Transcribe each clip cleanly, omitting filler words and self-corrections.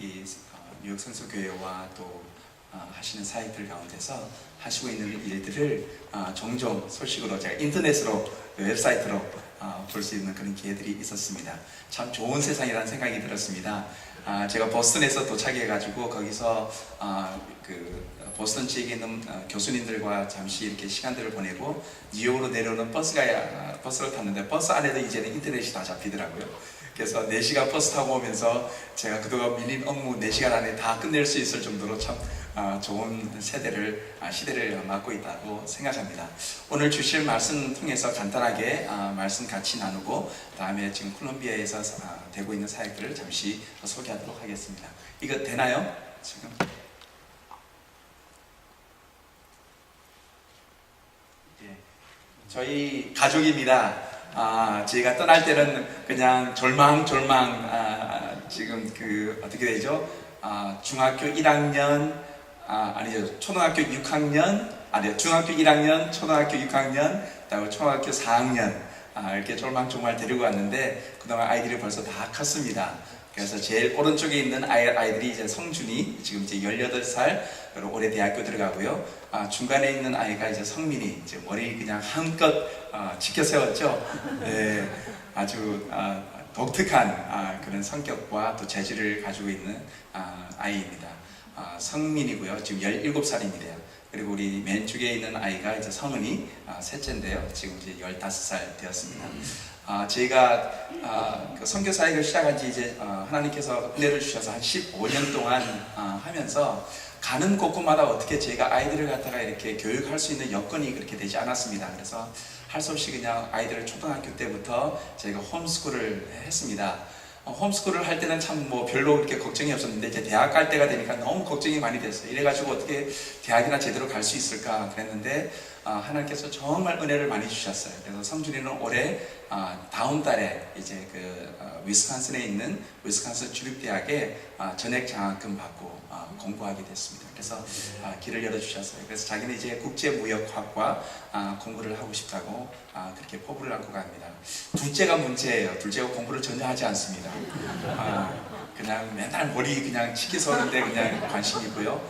이 뉴욕 성서교회와 또 하시는 사역들 가운데서 하시고 있는 일들을 종종 소식으로 제가 인터넷으로 웹사이트로 볼 수 있는 그런 기회들이 있었습니다. 참 좋은 세상이라는 생각이 들었습니다. 제가 보스턴에서 도착해가지고 거기서 보스턴 지역에 있는 교수님들과 잠시 이렇게 시간들을 보내고 뉴욕으로 내려오는 버스를 탔는데 버스 안에도 이제는 인터넷이 다 잡히더라고요. 그래서 4시간 버스 타고 오면서 제가 그동안 밀린 업무 4시간 안에 다 끝낼 수 있을 정도로 참 좋은 시대를 맞고 있다고 생각합니다. 오늘 주실 말씀 통해서 간단하게 말씀 같이 나누고 다음에 지금 콜롬비아에서 되고 있는 사역들을 잠시 소개하도록 하겠습니다. 이거 되나요? 지금? 예. 저희 가족입니다. 저희가 떠날 때는 그냥 졸망 지금 어떻게 되죠? 중학교 1학년 아니죠, 초등학교 6학년 중학교 1학년, 초등학교 6학년, 그다음에 초등학교 4학년 이렇게 졸망졸망 데리고 왔는데 그동안 아이들이 벌써 다 컸습니다. 그래서 제일 오른쪽에 있는 아이들이 이제 성준이 지금 이제 18살, 그리고 올해 대학교 들어가고요. 중간에 있는 아이가 이제 성민이 이제 머리 그냥 한껏 지켜 세웠죠. 네, 아주 독특한 그런 성격과 또 재질을 가지고 있는 아이입니다. 성민이고요. 지금 17살입니다. 그리고 우리 맨 쪽에 있는 아이가 이제 성은이 셋째인데요. 지금 이제 15살 되었습니다. 저희가 선교사역을 시작한 지 이제 하나님께서 은혜를 주셔서 한 15년 동안 하면서 가는 곳곳마다 어떻게 저희가 아이들을 갖다가 이렇게 교육할 수 있는 여건이 그렇게 되지 않았습니다. 그래서 할 수 없이 그냥 아이들을 초등학교 때부터 저희가 홈스쿨을 했습니다. 홈스쿨을 할 때는 참 별로 그렇게 걱정이 없었는데 이제 대학 갈 때가 되니까 너무 걱정이 많이 됐어요. 이래가지고 어떻게 대학이나 제대로 갈 수 있을까 그랬는데 하나님께서 정말 은혜를 많이 주셨어요. 그래서 성준이는 올해 다음 달에 이제 위스콘신에 있는 위스콘신 주립대학에 전액 장학금 받고 공부하게 됐습니다. 그래서 길을 열어주셨어요. 그래서 자기는 이제 국제무역학과 공부를 하고 싶다고 그렇게 포부를 안고 갑니다. 둘째가 문제예요. 둘째가 공부를 전혀 하지 않습니다. 그냥 맨날 머리 그냥 치기 서는데 그냥 관심이 있고요.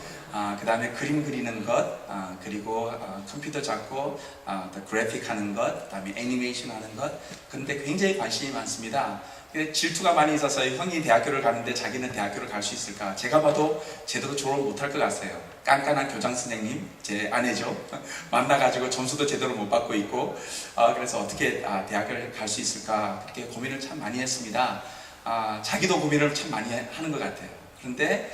그 다음에 그림 그리는 것, 그리고 컴퓨터 잡고 그래픽 하는 것, 그 다음에 애니메이션 하는 것, 그런데 굉장히 관심이 많습니다. 질투가 많이 있어서 형이 대학교를 가는데 자기는 대학교를 갈 수 있을까? 제가 봐도 제대로 졸업 못할 것 같아요. 깐깐한 교장 선생님, 제 아내죠. 만나가지고 점수도 제대로 못 받고 있고, 그래서 어떻게 대학을 갈 수 있을까? 그렇게 고민을 참 많이 했습니다. 자기도 고민을 참 많이 하는 것 같아요. 그런데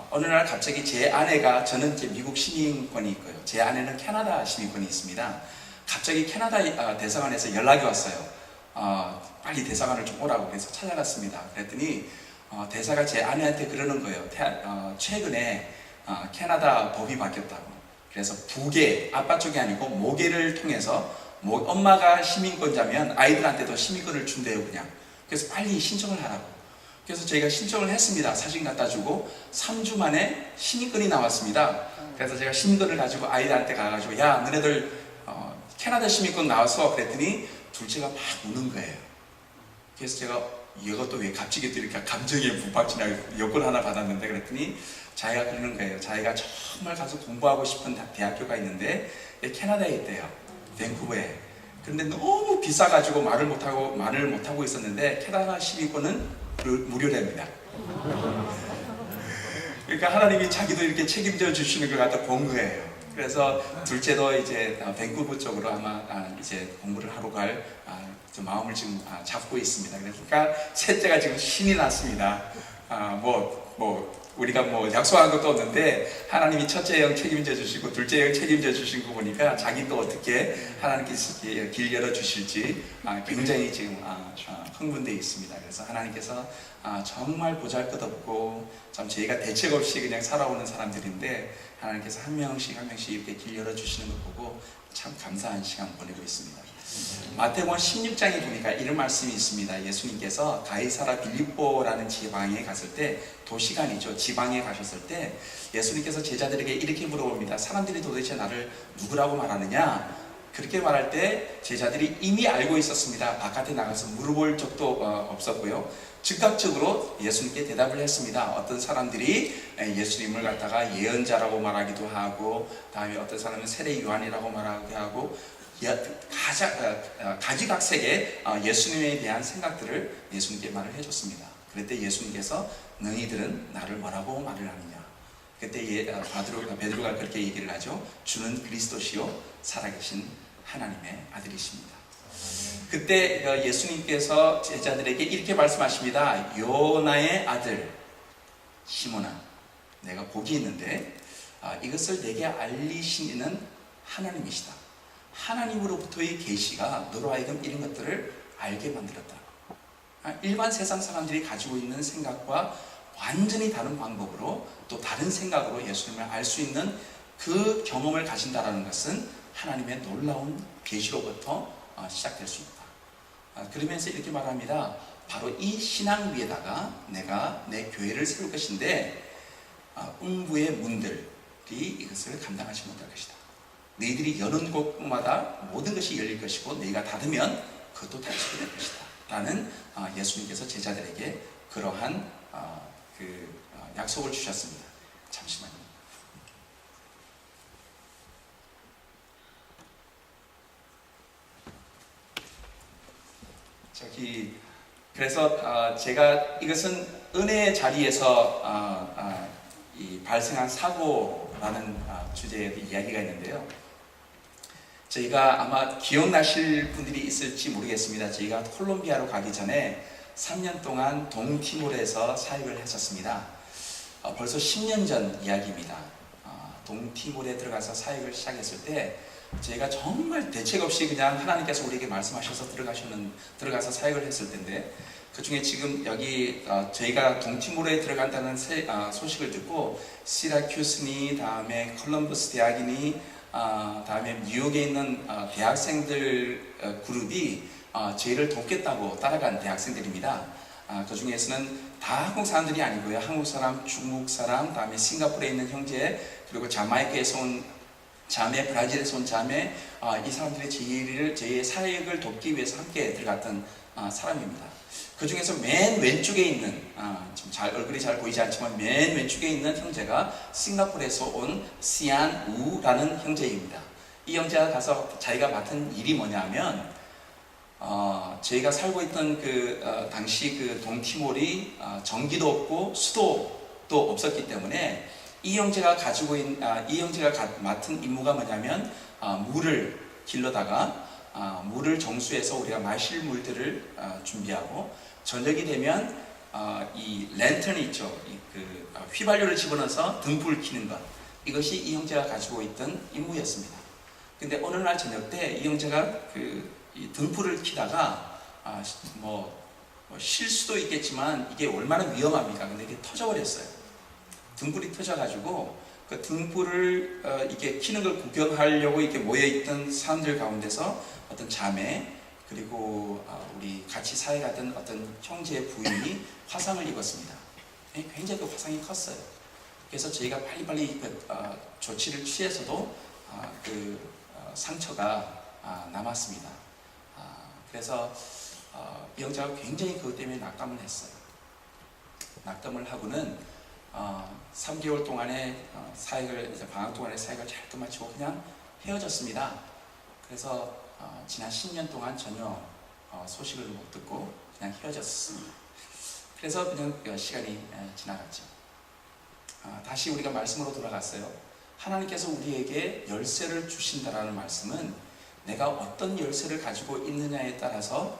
어느 날 갑자기 제 아내가, 저는 이제 미국 시민권이 있고요. 제 아내는 캐나다 시민권이 있습니다. 갑자기 캐나다 대사관에서 연락이 왔어요. 빨리 대사관을 좀 오라고. 그래서 찾아갔습니다. 그랬더니 대사가 제 아내한테 그러는 거예요. 최근에 캐나다 법이 바뀌었다고. 그래서 부계, 아빠 쪽이 아니고 모계를 통해서 엄마가 시민권자면 아이들한테도 시민권을 준대요, 그냥. 그래서 빨리 신청을 하라고. 그래서 저희가 신청을 했습니다. 사진 갖다 주고 3주 만에 시민권이 나왔습니다. 그래서 제가 시민권을 가지고 아이들한테 가가지고, 야, 너네들 캐나다 시민권 나와서, 그랬더니 둘째가 막 우는 거예요. 그래서 제가 얘가 또 왜 갑자기 또 이렇게 감정에 북받치나, 여권 하나 받았는데, 그랬더니 자기가 그러는 거예요. 자기가 정말 가서 공부하고 싶은 대학교가 있는데 캐나다에 있대요. 밴쿠버에. 그런데 너무 비싸가지고 말을 못하고 있었는데 캐나다 시민권은 무료랍니다. 그러니까 하나님이 자기도 이렇게 책임져 주시는 걸 갖다 본 거예요. 그래서 둘째도 이제 밴쿠버 쪽으로 아마 이제 공부를 하러 갈 마음을 지금 잡고 있습니다. 그러니까 셋째가 지금 신이 났습니다. 우리가 약속한 것도 없는데 하나님이 첫째 형 책임져 주시고 둘째 형 책임져 주신 거 보니까 자기도 어떻게 하나님께서 길 열어 주실지 굉장히 지금 흥분되어 있습니다. 그래서 하나님께서 정말 보잘것없고 참 저희가 대책 없이 그냥 살아오는 사람들인데 하나님께서 한 명씩 이렇게 길 열어 주시는 거 보고 참 감사한 시간 보내고 있습니다. 마태복음 16장에 보니까 이런 말씀이 있습니다. 예수님께서 가이사라 빌립보라는 지방에 갔을 때, 도시가 아니죠, 지방에 가셨을 때 예수님께서 제자들에게 이렇게 물어봅니다. 사람들이 도대체 나를 누구라고 말하느냐? 그렇게 말할 때 제자들이 이미 알고 있었습니다. 바깥에 나가서 물어볼 적도 없었고요. 즉각적으로 예수님께 대답을 했습니다. 어떤 사람들이 예수님을 갖다가 예언자라고 말하기도 하고, 다음에 어떤 사람은 세례 요한이라고 말하기도 하고, 가지각색의 예수님에 대한 생각들을 예수님께 말을 해줬습니다. 그때 예수님께서 너희들은 나를 뭐라고 말을 하느냐? 그때 베드로가 그렇게 얘기를 하죠. 주는 그리스도시요 살아계신 하나님의 아들이십니다. 그때 예수님께서 제자들에게 이렇게 말씀하십니다. 요나의 아들 시몬아, 내가 복이 있는데 이것을 내게 알리신 이는 하나님이시다. 하나님으로부터의 계시가 너로 하여금 이런 것들을 알게 만들었다. 일반 세상 사람들이 가지고 있는 생각과 완전히 다른 방법으로, 또 다른 생각으로 예수님을 알 수 있는 그 경험을 가진다는 것은 하나님의 놀라운 계시로부터 시작될 수 있다. 그러면서 이렇게 말합니다. 바로 이 신앙 위에다가 내가 내 교회를 세울 것인데 음부의 문들이 이것을 감당하지 못할 것이다. 너희들이 여는 곳마다 모든 것이 열릴 것이고 너희가 닫으면 그것도 닫히게 될 것이다 라는 예수님께서 제자들에게 그러한 약속을 주셨습니다. 잠시만요. 그래서 제가 이것은 은혜의 자리에서 발생한 사고라는 주제의 이야기가 있는데요. 저희가 아마 기억나실 분들이 있을지 모르겠습니다. 저희가 콜롬비아로 가기 전에 3년 동안 동티모르에서 사역을 했었습니다. 벌써 10년 전 이야기입니다. 동티모르에 들어가서 사역을 시작했을 때 저희가 정말 대책 없이 그냥 하나님께서 우리에게 말씀하셔서 들어가서 사역을 했을 텐데, 그 중에 지금 여기 저희가 동티모르에 들어간다는 소식을 듣고 시라큐스니, 다음에 컬럼버스 대학이니, 다음에 뉴욕에 있는 대학생들 그룹이 저희를 돕겠다고 따라간 대학생들입니다. 그 중에서는 다 한국 사람들이 아니고요. 한국 사람, 중국 사람, 다음에 싱가포르에 있는 형제, 그리고 자마이카에서 온 자매, 브라질에서 온 자매, 이 사람들이 저희의 사역을 돕기 위해서 함께 들어갔던 사람입니다. 그 중에서 맨 왼쪽에 있는, 지금 얼굴이 잘 보이지 않지만 맨 왼쪽에 있는 형제가 싱가포르에서 온 시안 우라는 형제입니다. 이 형제가 가서 자기가 맡은 일이 뭐냐면, 저희가 살고 있던 당시 동티모르이 전기도 없고 수도도 없었기 때문에 이 형제가 맡은 임무가 뭐냐면 물을 길러다가 물을 정수해서 우리가 마실 물들을 준비하고, 저녁이 되면 이 랜턴이 있죠. 휘발유를 집어넣어서 등불을 켜는 것, 이것이 이 형제가 가지고 있던 임무였습니다. 근데 어느 날 저녁 때 이 형제가 이 등불을 켜다가 쉴 수도 있겠지만 이게 얼마나 위험합니까? 근데 이게 터져버렸어요. 등불이 터져가지고 그 등불을 이렇게 켜는 걸 구경하려고 이렇게 모여있던 사람들 가운데서 어떤 자매, 그리고 우리 같이 사역하던 어떤 형제의 부인이 화상을 입었습니다. 굉장히 그 화상이 컸어요. 그래서 저희가 빨리빨리 조치를 취해서도 상처가 남았습니다. 그래서 이 형제가 굉장히 그것 때문에 낙담을 했어요. 낙담을 하고는 3개월 동안의 이제 방학 동안의 사역을 잘 끝마치고 그냥 헤어졌습니다. 그래서 지난 10년 동안 전혀 소식을 못 듣고 그냥 헤어졌습니다. 그래서 그냥 시간이 지나갔죠. 다시 우리가 말씀으로 돌아갔어요. 하나님께서 우리에게 열쇠를 주신다라는 말씀은 내가 어떤 열쇠를 가지고 있느냐에 따라서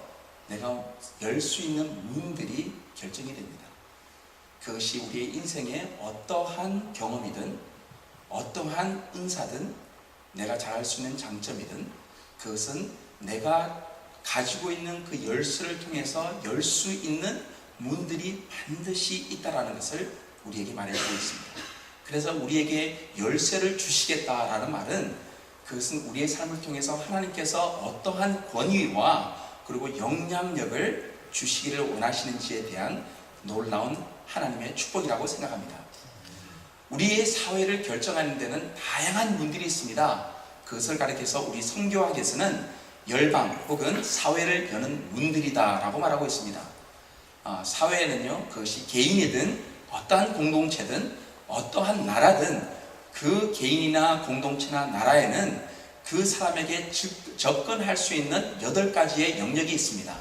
내가 열 수 있는 문들이 결정이 됩니다. 그것이 우리의 인생에 어떠한 경험이든 어떠한 은사든 내가 잘할 수 있는 장점이든 그것은 내가 가지고 있는 그 열쇠를 통해서 열 수 있는 문들이 반드시 있다라는 것을 우리에게 말해주고 있습니다. 그래서 우리에게 열쇠를 주시겠다라는 말은 그것은 우리의 삶을 통해서 하나님께서 어떠한 권위와 그리고 영향력을 주시기를 원하시는지에 대한 놀라운 하나님의 축복이라고 생각합니다. 우리의 사회를 결정하는 데는 다양한 문들이 있습니다. 그것을 가리켜서 우리 선교학에서는 열방 혹은 사회를 여는 문들이다 라고 말하고 있습니다. 사회에는요, 그것이 개인이든 어떠한 공동체든 어떠한 나라든 그 개인이나 공동체나 나라에는 그 사람에게 접근할 수 있는 8가지의 영역이 있습니다.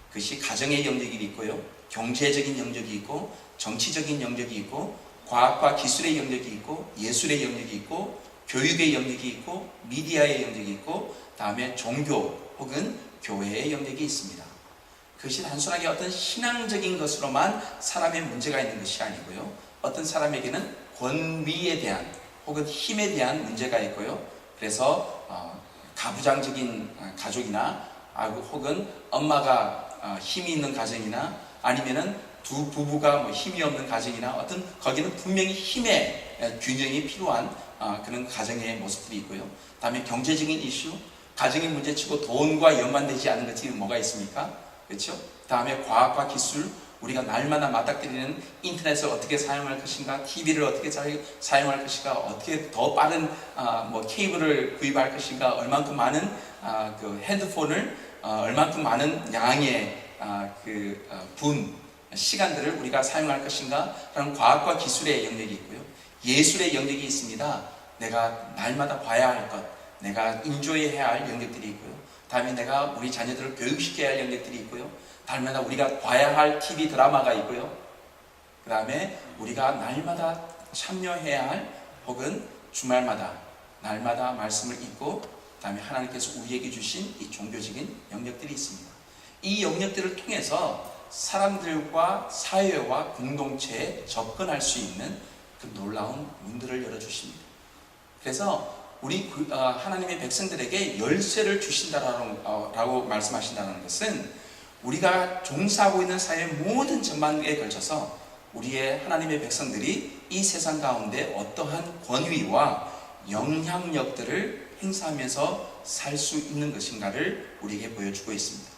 그것이 가정의 영역이 있고요, 경제적인 영역이 있고, 정치적인 영역이 있고, 과학과 기술의 영역이 있고, 예술의 영역이 있고, 교육의 영역이 있고, 미디어의 영역이 있고, 다음에 종교 혹은 교회의 영역이 있습니다. 그것이 단순하게 어떤 신앙적인 것으로만 사람의 문제가 있는 것이 아니고요, 어떤 사람에게는 권위에 대한 혹은 힘에 대한 문제가 있고요, 그래서 가부장적인 가족이나 혹은 엄마가 힘이 있는 가정이나 아니면은 두 부부가 힘이 없는 가정이나 어떤 거기는 분명히 힘의 균형이 필요한 그런 가정의 모습들이 있고요. 다음에 경제적인 이슈, 가정의 문제치고 돈과 연관되지 않은 것이 뭐가 있습니까? 그렇죠? 다음에 과학과 기술, 우리가 날마다 맞닥뜨리는 인터넷을 어떻게 사용할 것인가, TV를 어떻게 사용할 것인가, 어떻게 더 빠른 케이블을 구입할 것인가, 얼만큼 많은 그 핸드폰을 얼만큼 많은 양의 시간들을 우리가 사용할 것인가 라는 과학과 기술의 영역이 있고요. 예술의 영역이 있습니다. 내가 날마다 봐야 할 것, 내가 인조해야 할 영역들이 있고요. 다음에 내가 우리 자녀들을 교육시켜야 할 영역들이 있고요. 날마다 우리가 봐야 할 TV 드라마가 있고요. 그 다음에 우리가 날마다 참여해야 할 혹은 주말마다 날마다 말씀을 읽고, 그 다음에 하나님께서 우리에게 주신 이 종교적인 영역들이 있습니다. 이 영역들을 통해서 사람들과 사회와 공동체에 접근할 수 있는 그 놀라운 문들을 열어주십니다. 그래서 우리 하나님의 백성들에게 열쇠를 주신다라고 말씀하신다는 것은 우리가 종사하고 있는 사회의 모든 전반에 걸쳐서 우리의 하나님의 백성들이 이 세상 가운데 어떠한 권위와 영향력들을 행사하면서 살 수 있는 것인가를 우리에게 보여주고 있습니다.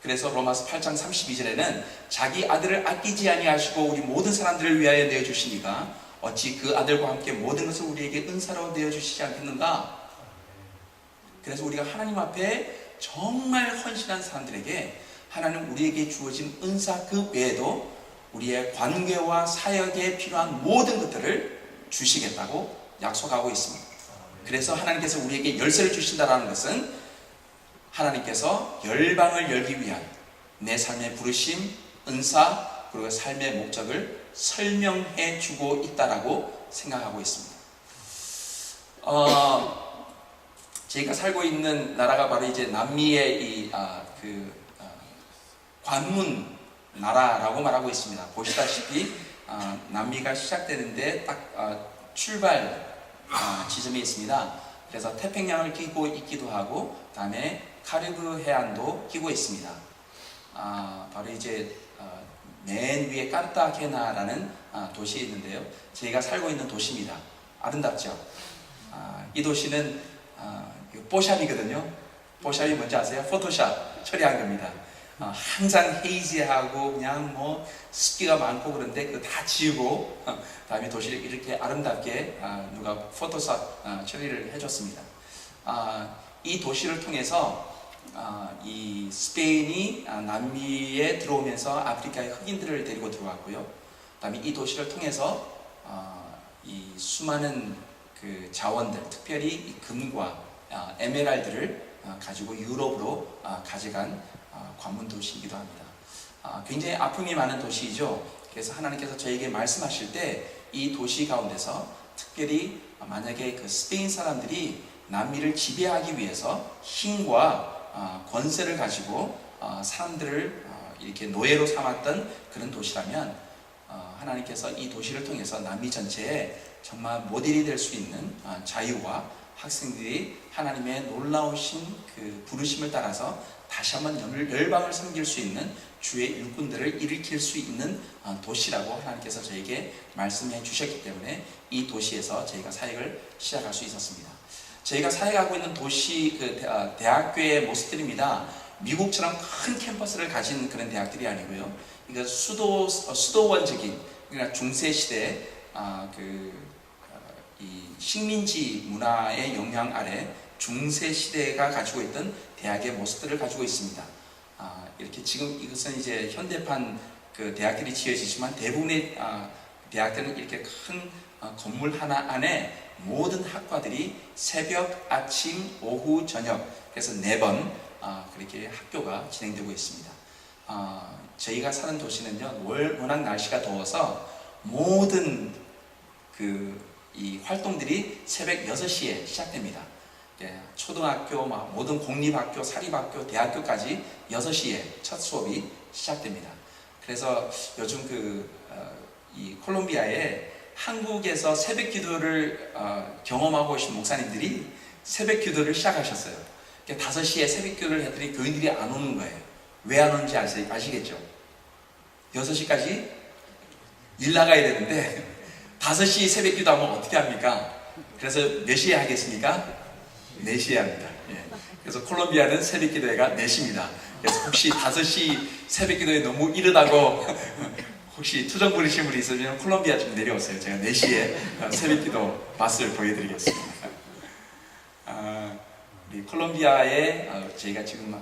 그래서 로마서 8장 32절에는 자기 아들을 아끼지 아니하시고 우리 모든 사람들을 위하여 내어주시니까 어찌 그 아들과 함께 모든 것을 우리에게 은사로 내어주시지 않겠는가? 그래서 우리가 하나님 앞에 정말 헌신한 사람들에게 하나님 우리에게 주어진 은사 그 외에도 우리의 관계와 사역에 필요한 모든 것들을 주시겠다고 약속하고 있습니다. 그래서 하나님께서 우리에게 열쇠를 주신다는 것은 하나님께서 열방을 열기 위한 내 삶의 부르심, 은사, 그리고 삶의 목적을 설명해 주고 있다라고 생각하고 있습니다. 제가 살고 있는 나라가 바로 이제 남미의 관문 나라라고 말하고 있습니다. 보시다시피 남미가 시작되는데 딱 출발 지점이 있습니다. 그래서 태평양을 끼고 있기도 하고, 다음에 카리브 해안도 끼고 있습니다. 바로 이제 맨 위에 카르타게나라는 도시에 있는데요. 저희가 살고 있는 도시입니다. 아름답죠? 이 도시는 뽀샵이거든요. 뽀샵이 뭔지 아세요? 포토샵 처리한 겁니다. 항상 헤이지하고 그냥 습기가 많고 그런데 그거 다 지우고 다음에 도시를 이렇게 아름답게 누가 포토샵 처리를 해줬습니다. 이 도시를 통해서 이 스페인이 남미에 들어오면서 아프리카의 흑인들을 데리고 들어왔고요. 그다음에 이 도시를 통해서 이 수많은 그 자원들, 특별히 이 금과 에메랄드를 가지고 유럽으로 가져간 관문 도시이기도 합니다. 굉장히 아픔이 많은 도시이죠. 그래서 하나님께서 저에게 말씀하실 때 이 도시 가운데서 특별히 만약에 그 스페인 사람들이 남미를 지배하기 위해서 힘과 권세를 가지고 사람들을 이렇게 노예로 삼았던 그런 도시라면 하나님께서 이 도시를 통해서 남미 전체에 정말 모델이 될 수 있는 자유와 학생들이 하나님의 놀라우신 그 부르심을 따라서 다시 한번 열방을 섬길 수 있는 주의 일꾼들을 일으킬 수 있는 도시라고 하나님께서 저에게 말씀해 주셨기 때문에 이 도시에서 저희가 사역을 시작할 수 있었습니다. 저희가 사역하고 있는 도시 대학교의 모습들입니다. 미국처럼 큰 캠퍼스를 가진 그런 대학들이 아니고요. 그러니까 수도원적인, 그러니까 중세 시대 이 식민지 문화의 영향 아래 중세 시대가 가지고 있던 대학의 모습들을 가지고 있습니다. 이렇게 지금 이것은 이제 현대판 그 대학들이 지어지지만 대부분의 대학들은 이렇게 큰 건물 하나 안에 모든 학과들이 새벽, 아침, 오후, 저녁 그래서 4번 그렇게 학교가 진행되고 있습니다. 저희가 사는 도시는요 워낙 날씨가 더워서 모든 이 활동들이 새벽 6시에 시작됩니다. 초등학교, 모든 공립학교, 사립학교, 대학교까지 6시에 첫 수업이 시작됩니다. 그래서 요즘 이 콜롬비아에 한국에서 새벽 기도를 경험하고 오신 목사님들이 새벽 기도를 시작하셨어요. 5시에 새벽 기도를 했더니 교인들이 안 오는 거예요. 왜 안 오는지 아시겠죠? 6시까지 일 나가야 되는데 5시 새벽 기도 하면 어떻게 합니까? 그래서 몇 시에 하겠습니까? 4시에 합니다. 그래서 콜롬비아는 새벽 기도회가 4시입니다. 그래서 혹시 5시 새벽 기도회 너무 이르다고 혹시 투정 부리신 분이 있으면 콜롬비아 좀 내려오세요. 제가 4시에 새벽 기도 맛을 보여드리겠습니다. 우리 콜롬비아에 저희가 지금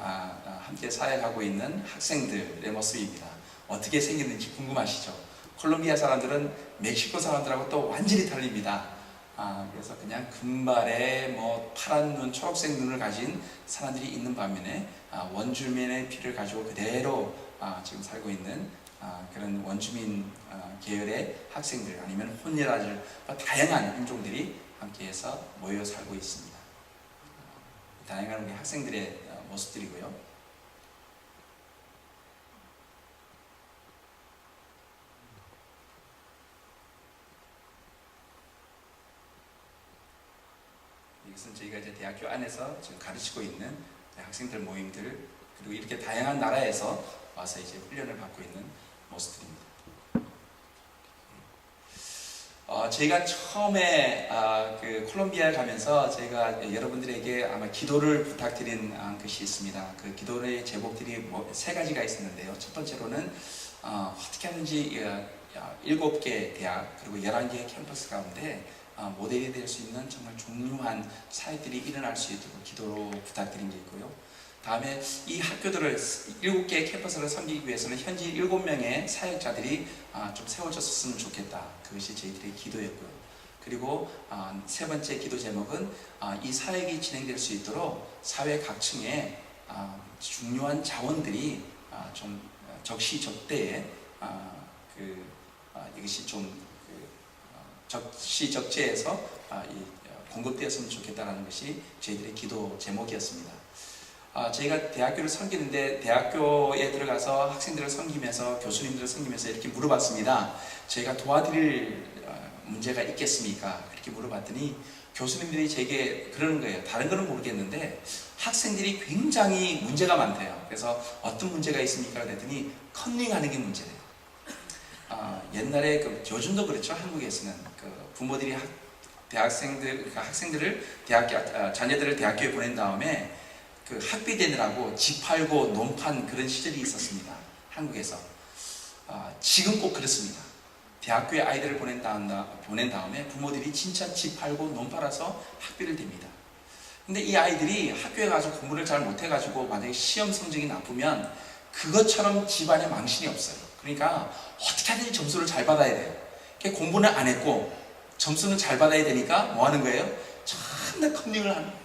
함께 사역하고 있는 학생들의 모습입니다. 어떻게 생겼는지 궁금하시죠? 콜롬비아 사람들은 멕시코 사람들하고 또 완전히 달립니다. 그래서 그냥 금발에 파란 눈, 초록색 눈을 가진 사람들이 있는 반면에 원주민의 피를 가지고 그대로 지금 살고 있는 그런 원주민 계열의 학생들 아니면 혼혈아들 다양한 인종들이 함께해서 모여 살고 있습니다. 다양한 우리 학생들의 모습들이고요. 이것은 저희가 이제 대학교 안에서 지금 가르치고 있는 학생들 모임들 그리고 이렇게 다양한 나라에서 와서 이제 훈련을 받고 있는 모습들입니다. 저희가 처음에 콜롬비아에 가면서 저희가 여러분들에게 아마 기도를 부탁드린 것이 있습니다. 그 기도의 제목들이 3가지가 있었는데요. 첫 번째로는 어떻게 하든지 7개 대학 그리고 11개의 캠퍼스 가운데 모델이 될 수 있는 정말 중요한 사역들이 일어날 수 있도록 기도로 부탁드린 게 있고요. 다음에 이 학교들을 7개의 캠퍼스를 섬기기 위해서는 현지 7명의 사역자들이 좀 세워졌으면 좋겠다. 그것이 저희들의 기도였고요. 그리고 3번째 기도 제목은 이 사역이 진행될 수 있도록 사회 각층에 중요한 자원들이 좀 적시적대에 이것이 좀 적시적재에서 공급되었으면 좋겠다는 것이 저희들의 기도 제목이었습니다. 저희가 대학교를 섬기는데 대학교에 들어가서 학생들을 섬기면서 교수님들을 섬기면서 이렇게 물어봤습니다. 저희가 도와드릴 문제가 있겠습니까? 그렇게 물어봤더니 교수님들이 제게 그러는 거예요. 다른 거는 모르겠는데 학생들이 굉장히 문제가 많대요. 그래서 어떤 문제가 있습니까? 그랬더니 컨닝하는 게 문제래요. 옛날에 요즘도 그렇죠. 한국에서는 부모들이 학생들을 자녀들을 대학교에 보낸 다음에 학비 되느라고 집 팔고 논 판 그런 시절이 있었습니다. 한국에서. 지금 꼭 그렇습니다. 대학교에 아이들을 보낸 다음에 부모들이 진짜 집 팔고 논 팔아서 학비를 댑니다. 근데 이 아이들이 학교에 가서 공부를 잘 못해가지고 만약에 시험 성적이 나쁘면 그것처럼 집안에 망신이 없어요. 그러니까 어떻게 하든지 점수를 잘 받아야 돼요. 공부는 안 했고 점수는 잘 받아야 되니까 뭐 하는 거예요? 참나 컨닝을 하는 거예요.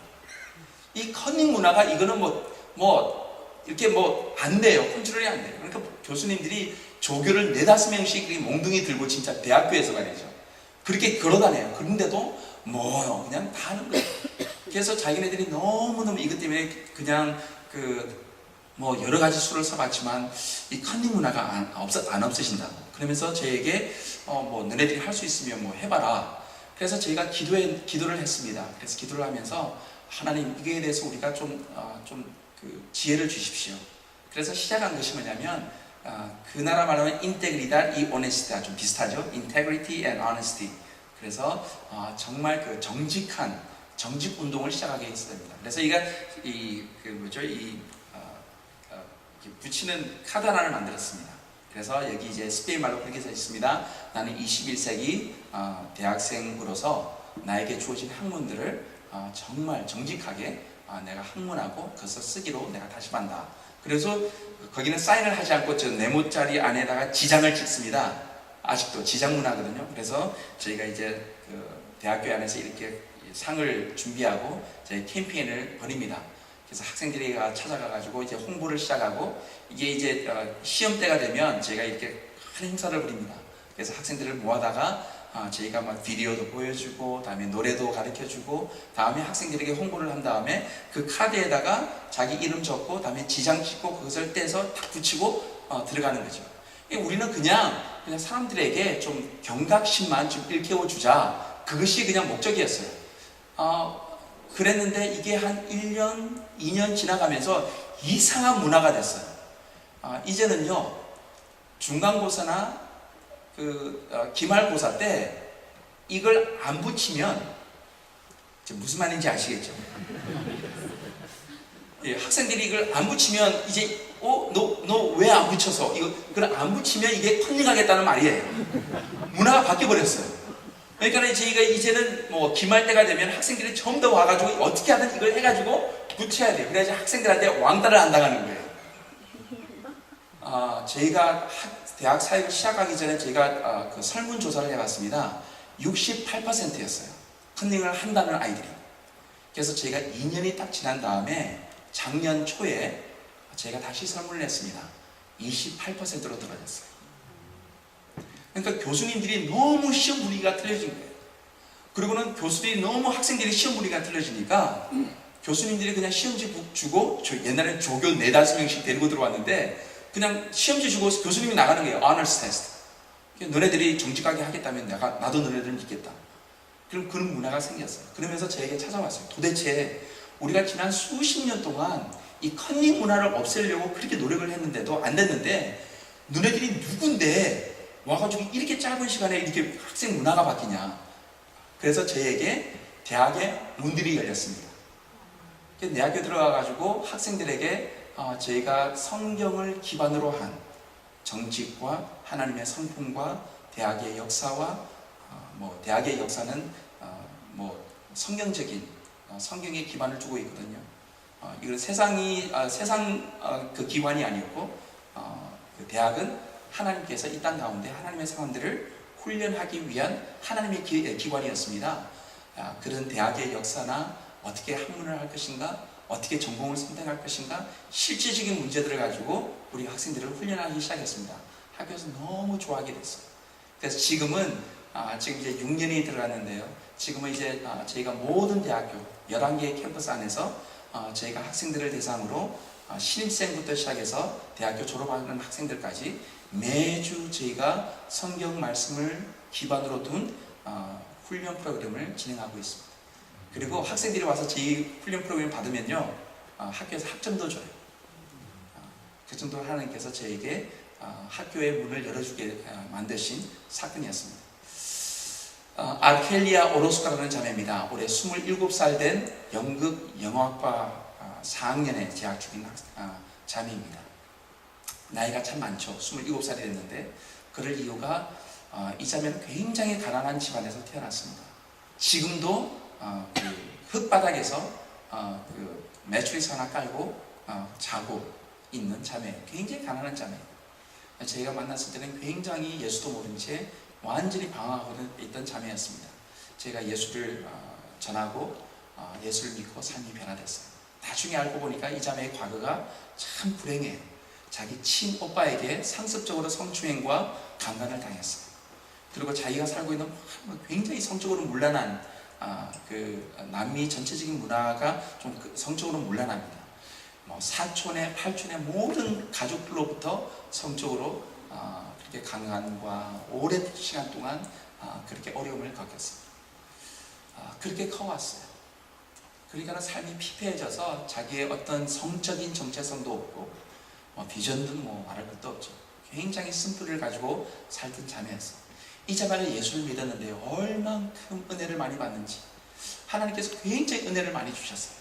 이 컨닝 문화가 이거는 이렇게 안 돼요. 컨트롤이 안 돼요. 그러니까 교수님들이 조교를 4-5명씩 몽둥이 들고 진짜 대학교에서 말이죠. 그렇게 걸어다녀요. 그런데도 그냥 다 하는 거예요. 그래서 자기네들이 너무너무 이것 때문에 그냥 여러 가지 수를 써봤지만 이 컨닝 문화가 안 없으신다고. 그러면서 저에게 너네들이 할 수 있으면 해봐라. 그래서 저희가 기도를 했습니다. 그래서 기도를 하면서 하나님 이거에 대해서 우리가 좀 지혜를 주십시오. 그래서 시작한 것이 뭐냐면 그 나라 말하면 인테그리달 이 오네스티가 좀 비슷하죠. Integrity and Honesty. 그래서 정말 정직한 정직 운동을 시작하게 했습니다. 그래서 붙이는 카드 하나를 만들었습니다. 그래서 여기 이제 스페인 말로 그렇게 써 있습니다. 나는 21세기 대학생으로서 나에게 주어진 학문들을 정말 정직하게 내가 학문하고 그것을 쓰기로 내가 다짐한다. 그래서 거기는 사인을 하지 않고 저 네모짜리 안에다가 지장을 찍습니다. 아직도 지장 문화거든요. 그래서 저희가 이제 그 대학교 안에서 이렇게 상을 준비하고 저희 캠페인을 벌입니다. 그래서 학생들이 찾아가가지고 이제 홍보를 시작하고, 이게 이제 시험 때가 되면 저희가 이렇게 큰 행사를 벌입니다. 그래서 학생들을 모아다가 저희가 막 비디오도 보여주고, 다음에 노래도 가르쳐주고, 다음에 학생들에게 홍보를 한 다음에 그 카드에다가 자기 이름 적고, 다음에 지장 찍고, 그것을 떼서 탁 붙이고 들어가는 거죠. 우리는 그냥 사람들에게 좀 경각심만 좀 일깨워주자, 그것이 그냥 목적이었어요. 그랬는데 이게 한 1년, 2년 지나가면서 이상한 문화가 됐어요. 이제는요, 중간고사나 기말고사 때 이걸 안 붙이면, 무슨 말인지 아시겠죠? 예, 학생들이 이걸 안 붙이면 이제 너 왜 안 붙여서 이걸 안 붙이면 이게 컨닝하겠다는 말이에요. 문화가 바뀌어 버렸어요. 그러니까 저희가 이제는 뭐 기말 때가 되면 학생들이 전부 다 와가지고 어떻게 하든 이걸 해가지고 붙여야 돼요. 그래야지 학생들한테 왕따를 안 당하는 거예요. 저희가 대학 사역을 시작하기 전에 저희가 그 설문조사를 해봤습니다. 68%였어요. 컨닝을 한다는 아이들이. 그래서 저희가 2년이 딱 지난 다음에 작년 초에 저희가 다시 설문을 했습니다. 28%로 떨어졌어요. 그러니까 교수님들이 너무 시험 분위기가 틀려진 거예요. 그리고는 교수들이 너무 학생들이 시험 분위기가 틀려지니까 교수님들이 그냥 시험지 주고, 옛날엔 조교 4-5명씩 데리고 들어왔는데 그냥 시험지 주고 교수님이 나가는 거예요. Honors Test. 너네들이 정직하게 하겠다면 나도 너네들을 믿겠다. 그럼 그런 문화가 생겼어요. 그러면서 저에게 찾아왔어요. 도대체 우리가 지난 수십 년 동안 이 컨닝 문화를 없애려고 그렇게 노력을 했는데도 안 됐는데, 너네들이 누군데 와가지고 이렇게 짧은 시간에 이렇게 학생 문화가 바뀌냐. 그래서 저에게 대학의 문들이 열렸습니다. 내 학교 들어가가지고 학생들에게 저희가 성경을 기반으로 한 정직과 하나님의 성품과 대학의 역사와 대학의 역사는 성경적인 성경에 기반을 두고 있거든요. 이건 세상 그 기관이 아니었고, 그 대학은 하나님께서 이 땅 가운데 하나님의 사람들을 훈련하기 위한 하나님의 기관이었습니다. 그런 대학의 역사나 어떻게 학문을 할 것인가, 어떻게 전공을 선택할 것인가, 실질적인 문제들을 가지고 우리 학생들을 훈련하기 시작했습니다. 학교에서 너무 좋아하게 됐어요. 그래서 지금은 지금 이제 6년이 들어갔는데요. 지금은 이제 저희가 모든 대학교 11개의 캠퍼스 안에서 저희가 학생들을 대상으로 신입생부터 시작해서 대학교 졸업하는 학생들까지 매주 저희가 성경 말씀을 기반으로 둔 훈련 프로그램을 진행하고 있습니다. 그리고 학생들이 와서 저희 훈련 프로그램을 받으면요, 학교에서 학점도 줘요. 그 정도로 하나님께서 저에게 학교의 문을 열어주게 만드신 사건이었습니다. 아르켈리아 오로스카라는 자매입니다. 올해 27살 된 연극 영화과 4학년에 재학 중인 자매입니다. 나이가 참 많죠. 27살이 됐는데, 그럴 이유가 이 자매는 굉장히 가난한 집안에서 태어났습니다. 지금도 그 흙바닥에서 그 매트리스 하나 깔고 자고 있는 자매예요. 굉장히 가난한 자매예요. 저희가 만났을 때는 굉장히 예수도 모른 채 완전히 방황하고 있던 자매였습니다. 제가 예수를 전하고 예수를 믿고 삶이 변화됐어요. 나중에 알고 보니까 이 자매의 과거가 참 불행해요. 자기 친오빠에게 상습적으로 성추행과 강간을 당했어요. 그리고 자기가 살고 있는 굉장히 성적으로 문란한 그 남미 전체적인 문화가 좀 성적으로 문란합니다. 사촌의 팔촌의 모든 가족들로부터 성적으로 그렇게 강간과 오랜 시간 동안 그렇게 어려움을 겪었어요. 그렇게 커왔어요. 그러니까 삶이 피폐해져서 자기의 어떤 성적인 정체성도 없고 비전도 말할 것도 없죠. 굉장히 쓴뿌리를 가지고 살던 자매였어요. 이 자매는 예수를 믿었는데요, 얼만큼 은혜를 많이 받는지 하나님께서 굉장히 은혜를 많이 주셨어요.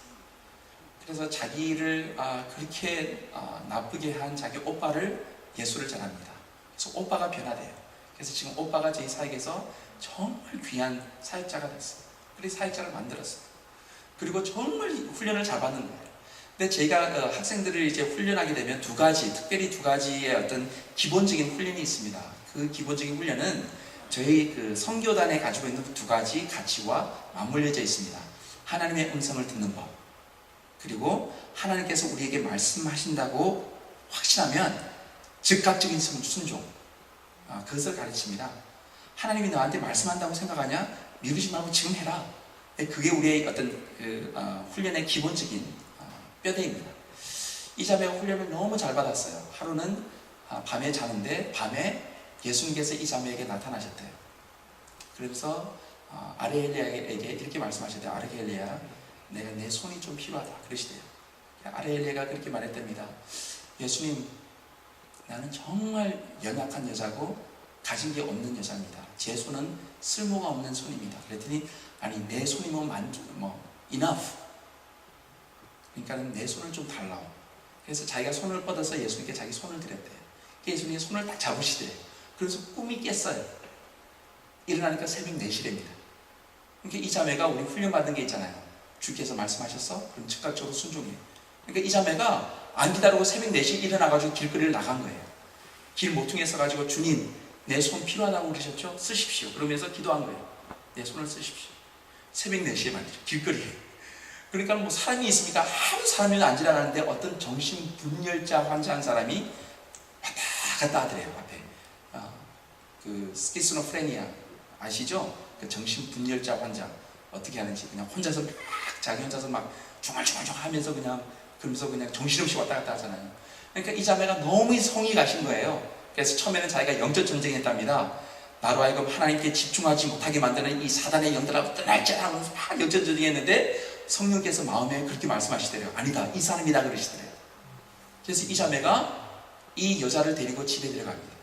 그래서 자기를 그렇게 나쁘게 한 자기 오빠를 예수를 전합니다. 그래서 오빠가 변화돼요. 그래서 지금 오빠가 저희 사역에서 정말 귀한 사역자가 됐어요. 그래서 사역자를 만들었어요. 그리고 정말 훈련을 잘 받는 거예요. 근데 제가 학생들을 이제 훈련하게 되면 두 가지, 특별히 두 가지의 어떤 기본적인 훈련이 있습니다. 그 기본적인 훈련은 저희 그 선교단에 가지고 있는 두 가지 가치와 맞물려져 있습니다. 하나님의 음성을 듣는 법, 그리고 하나님께서 우리에게 말씀하신다고 확신하면 즉각적인 순종, 그것을 가르칩니다. 하나님이 너한테 말씀한다고 생각하냐? 미루지 말고 지금 해라. 그게 우리의 어떤 훈련의 기본적인 뼈대입니다. 이 자매가 훈련을 너무 잘 받았어요. 하루는 밤에 자는데 밤에 예수님께서 이 자매에게 나타나셨대요. 그래서 아르헬리아에게 이렇게 말씀하셨대요. 아르헬리아, 내가 내 손이 좀 필요하다. 그러시대요. 아르헬리아가 그렇게 말했답니다. 예수님, 나는 정말 연약한 여자고 가진 게 없는 여자입니다. 제 손은 쓸모가 없는 손입니다. 그랬더니 아니 내 손이면 enough. 그러니까 내 손을 좀 달라고. 그래서 자기가 손을 뻗어서 예수님께 자기 손을 드렸대요. 예수님이 손을 딱 잡으시대요. 그래서 꿈이 깼어요. 일어나니까 새벽 4시랍니다. 그러니까 이 자매가 우리 훈련받은 게 있잖아요. 주께서 말씀하셨어? 그럼 즉각적으로 순종해요. 그러니까 이 자매가 안 기다리고 새벽 4시에 일어나가지고 길거리를 나간 거예요. 길 모퉁이에 서가지고 주님, 내 손 필요하다고 그러셨죠? 쓰십시오. 그러면서 기도한 거예요. 내 손을 쓰십시오. 새벽 4시에 말이죠. 길거리에. 그러니까 뭐 사람이 있으니까 하루 사람이 안 지나가는데 어떤 정신분열자 환자 한 사람이 왔다 갔다 하더래요. 앞에 그 스키즈노프레니아 아시죠? 그 정신분열자 환자 어떻게 하는지 그냥 혼자서 막 자기 혼자서 막 중얼중얼 하면서 그러면서 그냥 정신없이 왔다 갔다 하잖아요. 그러니까 이 자매가 너무 성이 가신 거예요. 그래서 처음에는 자기가 영적 전쟁했답니다. 나로 하여금 하나님께 집중하지 못하게 만드는 이 사단의 영들하고 떠날자 하면서 막 영적 전쟁했는데 성령께서 마음에 그렇게 말씀하시더래요. 아니다, 이 사람이다 그러시더래요. 그래서 이 자매가 이 여자를 데리고 집에 들어갑니다.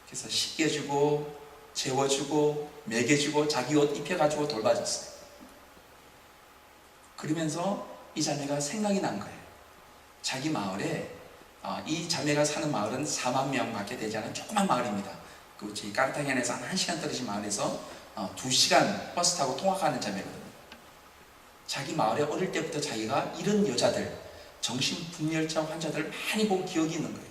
그래서 씻겨주고 재워주고 먹여주고 자기 옷 입혀가지고 돌봐줬어요. 그러면서 이 자매가 생각이 난 거예요. 자기 마을에 이 자매가 사는 마을은 4만 명밖에 되지 않은 조그만 마을입니다. 그 저희 까르타게나에서 한 1시간 떨어진 마을에서 2시간 버스 타고 통학하는 자매거든요. 자기 마을에 어릴 때부터 자기가 이런 여자들, 정신분열자 환자들을 많이 본 기억이 있는 거예요.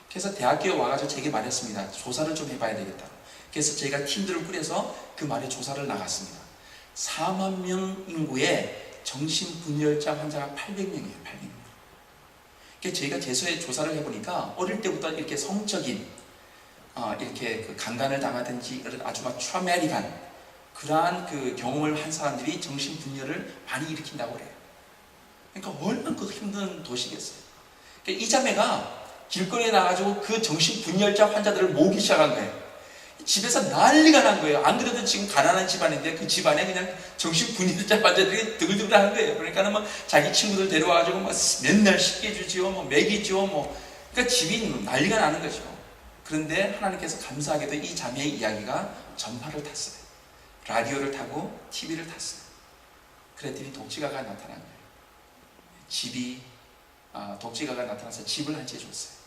그래서 대학교에 와가지고 제게 말했습니다. 조사를 좀 해봐야 되겠다. 그래서 저희가 팀들을 꾸려서 그 마을에 조사를 나갔습니다. 4만 명 인구의 정신분열자 환자가 800명이에요. 800명. 그래서 저희가 제소에 조사를 해보니까 어릴 때부터 이렇게 성적인 이렇게 그 강간을 당하든지 아주 막 트라우마틱한 그러한 그 경험을 한 사람들이 정신분열을 많이 일으킨다고 그래요. 그러니까 얼마나 그 힘든 도시겠어요. 그러니까 이 자매가 길거리에 나가지고 그 정신분열자 환자들을 모으기 시작한 거예요. 집에서 난리가 난 거예요. 안 그래도 지금 가난한 집안인데 그 집안에 그냥 정신분열자 환자들이 드글드글한 거예요. 그러니까 뭐 자기 친구들 데려와가지고 뭐 맨날 씻겨주지요, 뭐 먹이죠, 그러니까 집이 난리가 나는 거죠. 그런데 하나님께서 감사하게도 이 자매의 이야기가 전파를 탔어요. 라디오를 타고 TV를 탔어요. 그랬더니 독지가가 나타난 거예요. 독지가가 나타나서 집을 한 채 줬어요.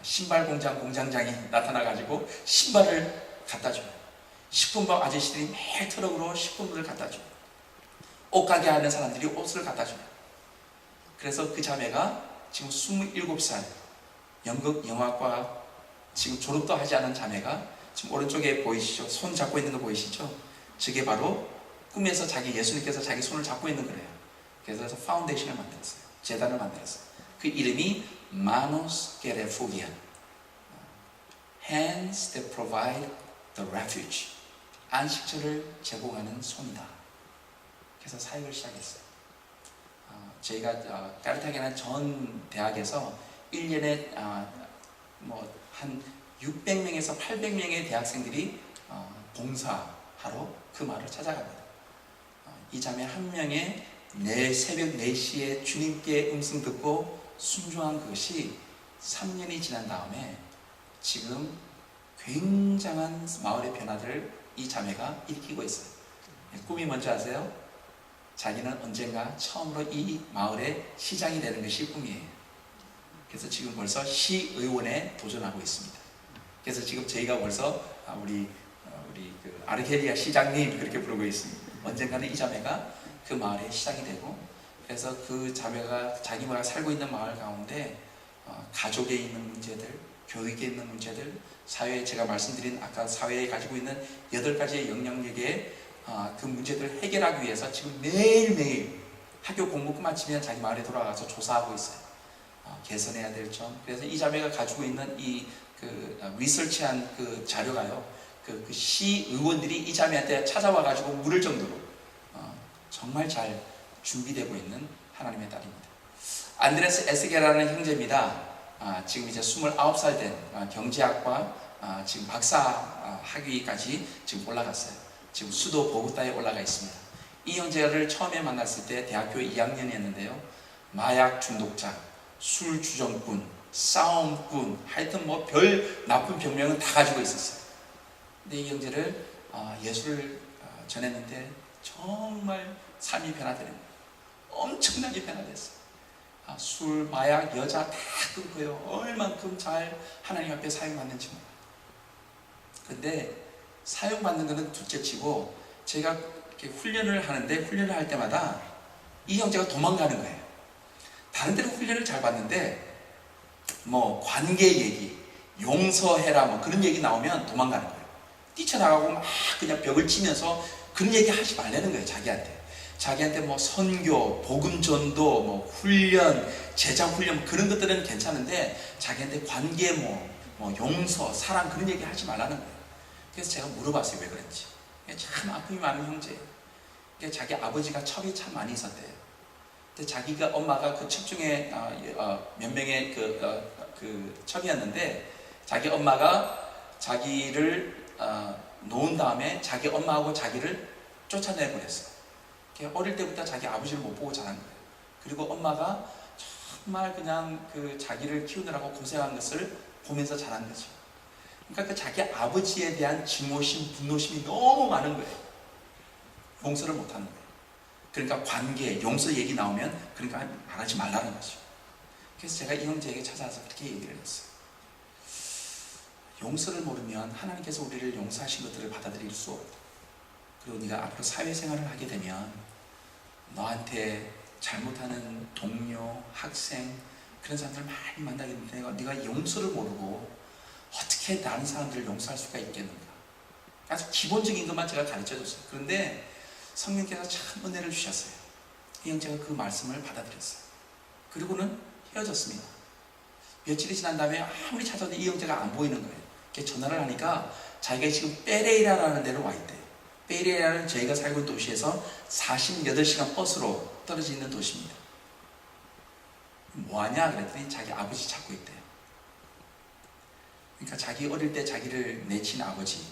신발 공장장이 나타나가지고 신발을 갖다 줘요. 식품업 아저씨들이 매일 트럭으로 식품을 갖다 줘요. 옷가게 하는 사람들이 옷을 갖다 줘요. 그래서 그 자매가 지금 27살 연극 영화과 지금 졸업도 하지 않은 자매가 지금 오른쪽에 보이시죠? 손 잡고 있는 거 보이시죠? 저게 바로 꿈에서 예수님께서 자기 손을 잡고 있는 거래요. 그래서 파운데이션을 만들었어요. 재단을 만들었어요. 그 이름이 Manos que refugian, Hands that provide the refuge. 안식처를 제공하는 손이다. 그래서 사역을 시작했어요. 저희가 까르타게나 전 대학에서 1년에 한 600명에서 800명의 대학생들이 봉사하러 그 마을을 찾아갑니다. 이 자매 한 명의 새벽 4시에 주님께 음성 듣고 순종한 그것이 3년이 지난 다음에 지금 굉장한 마을의 변화를 이 자매가 일으키고 있어요. 꿈이 뭔지 아세요? 자기는 언젠가 처음으로 이 마을의 시장이 되는 것이 꿈이에요. 그래서 지금 벌써 시의원에 도전하고 있습니다. 그래서 지금 저희가 벌써 우리 그 아르게리아 시장님 그렇게 부르고 있습니다. 언젠가는 이 자매가 그 마을의 시장이 되고 그래서 그 자매가 자기가 살고 있는 마을 가운데 가족에 있는 문제들, 교육에 있는 문제들, 사회에 제가 말씀드린 아까 사회에 가지고 있는 8가지의 영향력에 그 문제들을 해결하기 위해서 지금 매일매일 학교 공부 끝마치면 자기 마을에 돌아가서 조사하고 있어요. 개선해야 될 점. 그래서 이 자매가 가지고 있는 이 리서치한 그 자료가요, 그 시의원들이 이 자매한테 찾아와 가지고 물을 정도로 정말 잘 준비되고 있는 하나님의 딸입니다. 안드레스 에스게라는 형제입니다. 지금 이제 29살 된 경제학과 지금 박사 학위까지 지금 올라갔어요. 지금 수도 보고타에 올라가 있습니다. 이 형제를 처음에 만났을 때 대학교 2학년이었는데요. 마약 중독자, 술 주정꾼, 싸움꾼, 하여튼 뭐 별 나쁜 병명은 다 가지고 있었어요. 근데 이 형제를 예수를 전했는데 정말 삶이 변화되는 거예요. 엄청나게 변화됐어요. 술, 마약, 여자 다 끊고요. 얼만큼 잘 하나님 앞에 사용받는지 몰라요. 근데 사용받는 것은 둘째치고 제가 이렇게 훈련을 하는데 훈련을 할 때마다 이 형제가 도망가는 거예요. 다른 데는 훈련을 잘 받는데 뭐 관계 얘기, 용서해라 뭐 그런 얘기 나오면 도망가는 거예요. 뛰쳐나가고 막 그냥 벽을 치면서 그런 얘기 하지 말라는 거예요. 자기한테 뭐 선교, 복음 전도, 뭐 훈련, 제자 훈련 그런 것들은 괜찮은데 자기한테 관계 뭐 용서, 사랑 그런 얘기 하지 말라는 거예요. 그래서 제가 물어봤어요. 왜 그런지. 참 아픔이 많은 형제예요. 자기 아버지가 첩이 참 많이 있었대요. 근데 자기가 엄마가 그 첩 중에 몇 명의 그 첩이었는데 자기 엄마가 자기를 놓은 다음에 자기 엄마하고 자기를 쫓아내버렸어요. 어릴 때부터 자기 아버지를 못 보고 자란 거예요. 그리고 엄마가 정말 그냥 그 자기를 키우느라고 고생한 것을 보면서 자란 거죠. 그러니까 그 자기 아버지에 대한 증오심, 분노심이 너무 많은 거예요. 용서를 못하는 거예요. 그러니까 관계, 용서 얘기 나오면 그러니까 말하지 말라는 거죠. 그래서 제가 이 형제에게 찾아와서 그렇게 얘기를 했어요. 용서를 모르면 하나님께서 우리를 용서하신 것들을 받아들일 수 없다. 그리고 네가 앞으로 사회생활을 하게 되면 너한테 잘못하는 동료, 학생 그런 사람들을 많이 만나게 되는데 네가 용서를 모르고 어떻게 다른 사람들을 용서할 수가 있겠는가. 아주 기본적인 것만 제가 가르쳐줬어요. 그런데 성령께서 참 은혜를 주셨어요. 이 형제가 그 말씀을 받아들였어요. 그리고는 헤어졌습니다. 며칠이 지난 다음에 아무리 찾아도 이 형제가 안 보이는 거예요. 전화를 하니까 자기가 지금 페레이라라는 데로 와 있대요. 페레이라는 저희가 살고 있는 도시에서 48시간 버스로 떨어져 있는 도시입니다. 뭐하냐 그랬더니 자기 아버지 찾고 있대요. 그러니까 자기 어릴 때 자기를 내친 아버지,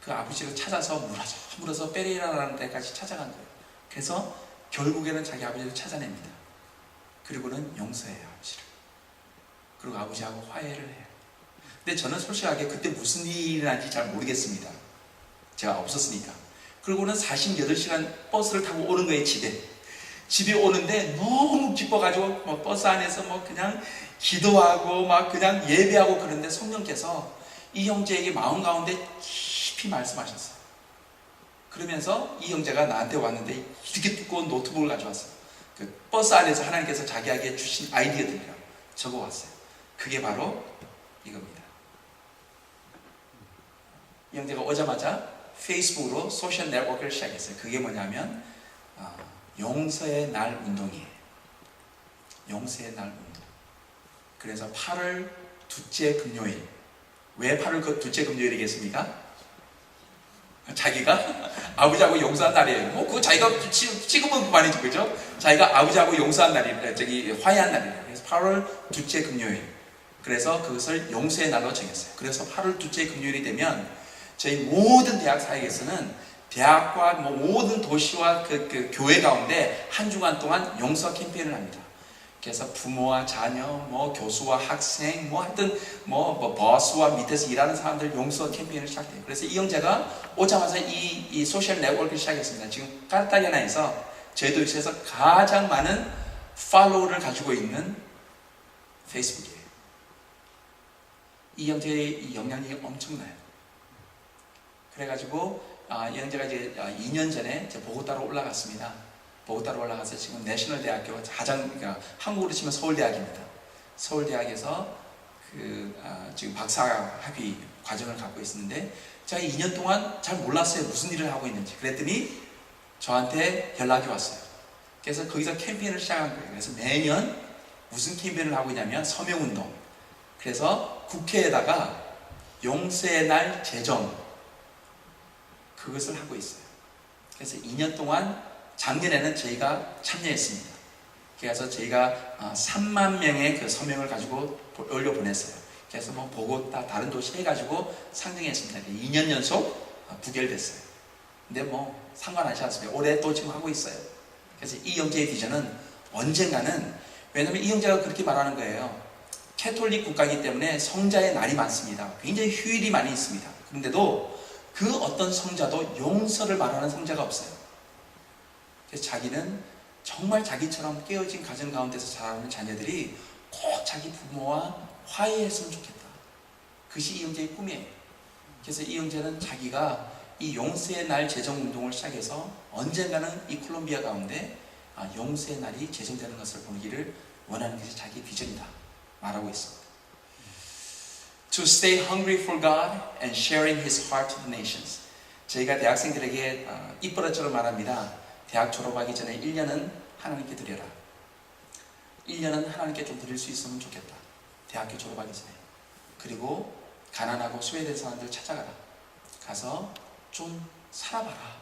그 아버지를 찾아서 물어서 페레이라라는 데까지 찾아간 거예요. 그래서 결국에는 자기 아버지를 찾아냅니다. 그리고는 용서해요, 아버지를. 그리고 아버지하고 화해를 해요. 근데 저는 솔직하게 그때 무슨 일이 일어난지 잘 모르겠습니다. 제가 없었으니까. 그리고는 48시간 버스를 타고 오는 거예요, 집에 오는데 너무 기뻐가지고 뭐 버스 안에서 뭐 그냥 기도하고 막 그냥 예배하고 그런데 성령께서 이 형제에게 마음 가운데 깊이 말씀하셨어요. 그러면서 이 형제가 나한테 왔는데 이렇게 두꺼운 노트북을 가져왔어요. 그 버스 안에서 하나님께서 자기에게 주신 아이디어들이라고 적어왔어요. 그게 바로 이겁니다. 이 형제가 오자마자 페이스북으로 소셜 네트워크를 시작했어요. 그게 뭐냐면 용서의 날 운동이에요. 용서의 날 운동. 그래서 8월 둘째 금요일. 왜 8월 둘째 금요일이겠습니까? 자기가 아버지하고 용서한 날이에요. 뭐 그거 자기가 지금은 그만이죠, 그죠? 자기가 아버지하고 용서한 날이에요. 화해한 날이에요. 그래서 8월 둘째 금요일. 그래서 그것을 용서의 날로 정했어요. 그래서 8월 둘째 금요일이 되면 저희 모든 대학 사역에서는 대학과 모든 도시와 그 교회 가운데 한 주간 동안 용서 캠페인을 합니다. 그래서 부모와 자녀, 교수와 학생, 하여튼 버스와 밑에서 일하는 사람들 용서 캠페인을 시작해요. 그래서 이 형제가 오자마자 이 소셜 네트워크를 시작했습니다. 지금 카르타게나에서 저희 도시에서 가장 많은 팔로우를 가지고 있는 페이스북이에요. 이 형제의 영향력이 엄청나요. 그래가지고 이 형제가 이제 2년 전에 보고따로 올라갔습니다. 보고타로 올라가서 지금 내셔널 대학교 가장 그러니까 한국으로 치면 서울대학입니다. 서울대학에서 지금 박사 학위 과정을 갖고 있었는데 제가 2년 동안 잘 몰랐어요. 무슨 일을 하고 있는지. 그랬더니 저한테 연락이 왔어요. 그래서 거기서 캠페인을 시작한 거예요. 그래서 매년 무슨 캠페인을 하고 있냐면 서명운동. 그래서 국회에다가 용서의 날 제정 그것을 하고 있어요. 그래서 2년 동안 작년에는 저희가 참여했습니다. 그래서 저희가 3만 명의 그 서명을 가지고 올려 보냈어요. 그래서 뭐 보고타 다른 도시 해가지고 상정했습니다. 2년 연속 부결됐어요. 근데 뭐 상관하지 않습니다. 올해 또 지금 하고 있어요. 그래서 이영재의 비전은 언젠가는, 왜냐하면 이영재가 그렇게 말하는 거예요. 캐톨릭 국가이기 때문에 성자의 날이 많습니다. 굉장히 휴일이 많이 있습니다. 그런데도 그 어떤 성자도 용서를 말하는 성자가 없어요. 그래서 자기는 정말 자기처럼 깨어진 가정 가운데서 자라는 자녀들이 꼭 자기 부모와 화해했으면 좋겠다. 그것이 이영재의 꿈이에요. 그래서 이영재는 자기가 이 용서의 날 제정운동을 시작해서 언젠가는 이 콜롬비아 가운데 용서의 날이 제정되는 것을 보기를 원하는 것이 자기 비전이다 말하고 있습니다. To stay hungry for God and sharing His heart to the nations. 저희가 대학생들에게 입버릇처럼 말합니다. 대학 졸업하기 전에 1년은 하나님께 드려라. 1년은 하나님께 좀 드릴 수 있으면 좋겠다. 대학교 졸업하기 전에. 그리고 가난하고 소외된 사람들 찾아가라. 가서 좀 살아봐라.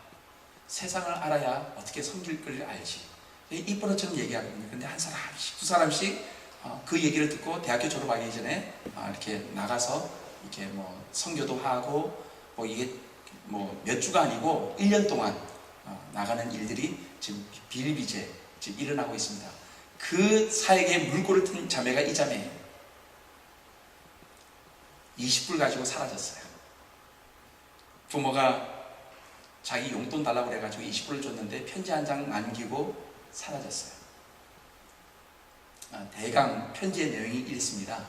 세상을 알아야 어떻게 섬길 걸 알지. 입버릇처럼 얘기하거든요. 근데 한 사람씩, 두 사람씩 그 얘기를 듣고 대학교 졸업하기 전에 이렇게 나가서 이렇게 뭐 선교도 하고 뭐 이게 뭐 몇 주가 아니고 1년 동안 나가는 일들이 지금 비일비재 지금 일어나고 있습니다. 그 사역에 물꼬를 튼 자매가 이 자매예요. 20불 가지고 사라졌어요. 부모가 자기 용돈 달라고 그래가지고 20불을 줬는데 편지 한 장 남기고 사라졌어요. 대강 편지의 내용이 이렇습니다.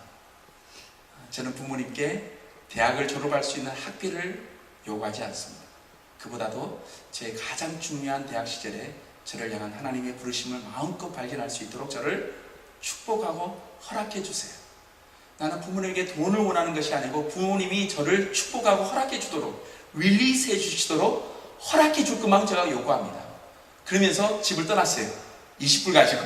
저는 부모님께 대학을 졸업할 수 있는 학비를 요구하지 않습니다. 그보다도 제 가장 중요한 대학 시절에 저를 향한 하나님의 부르심을 마음껏 발견할 수 있도록 저를 축복하고 허락해 주세요. 나는 부모님에게 돈을 원하는 것이 아니고 부모님이 저를 축복하고 허락해 주도록, 릴리스해 주시도록 허락해 줄 것만 제가 요구합니다. 그러면서 집을 떠났어요. 20불 가지고.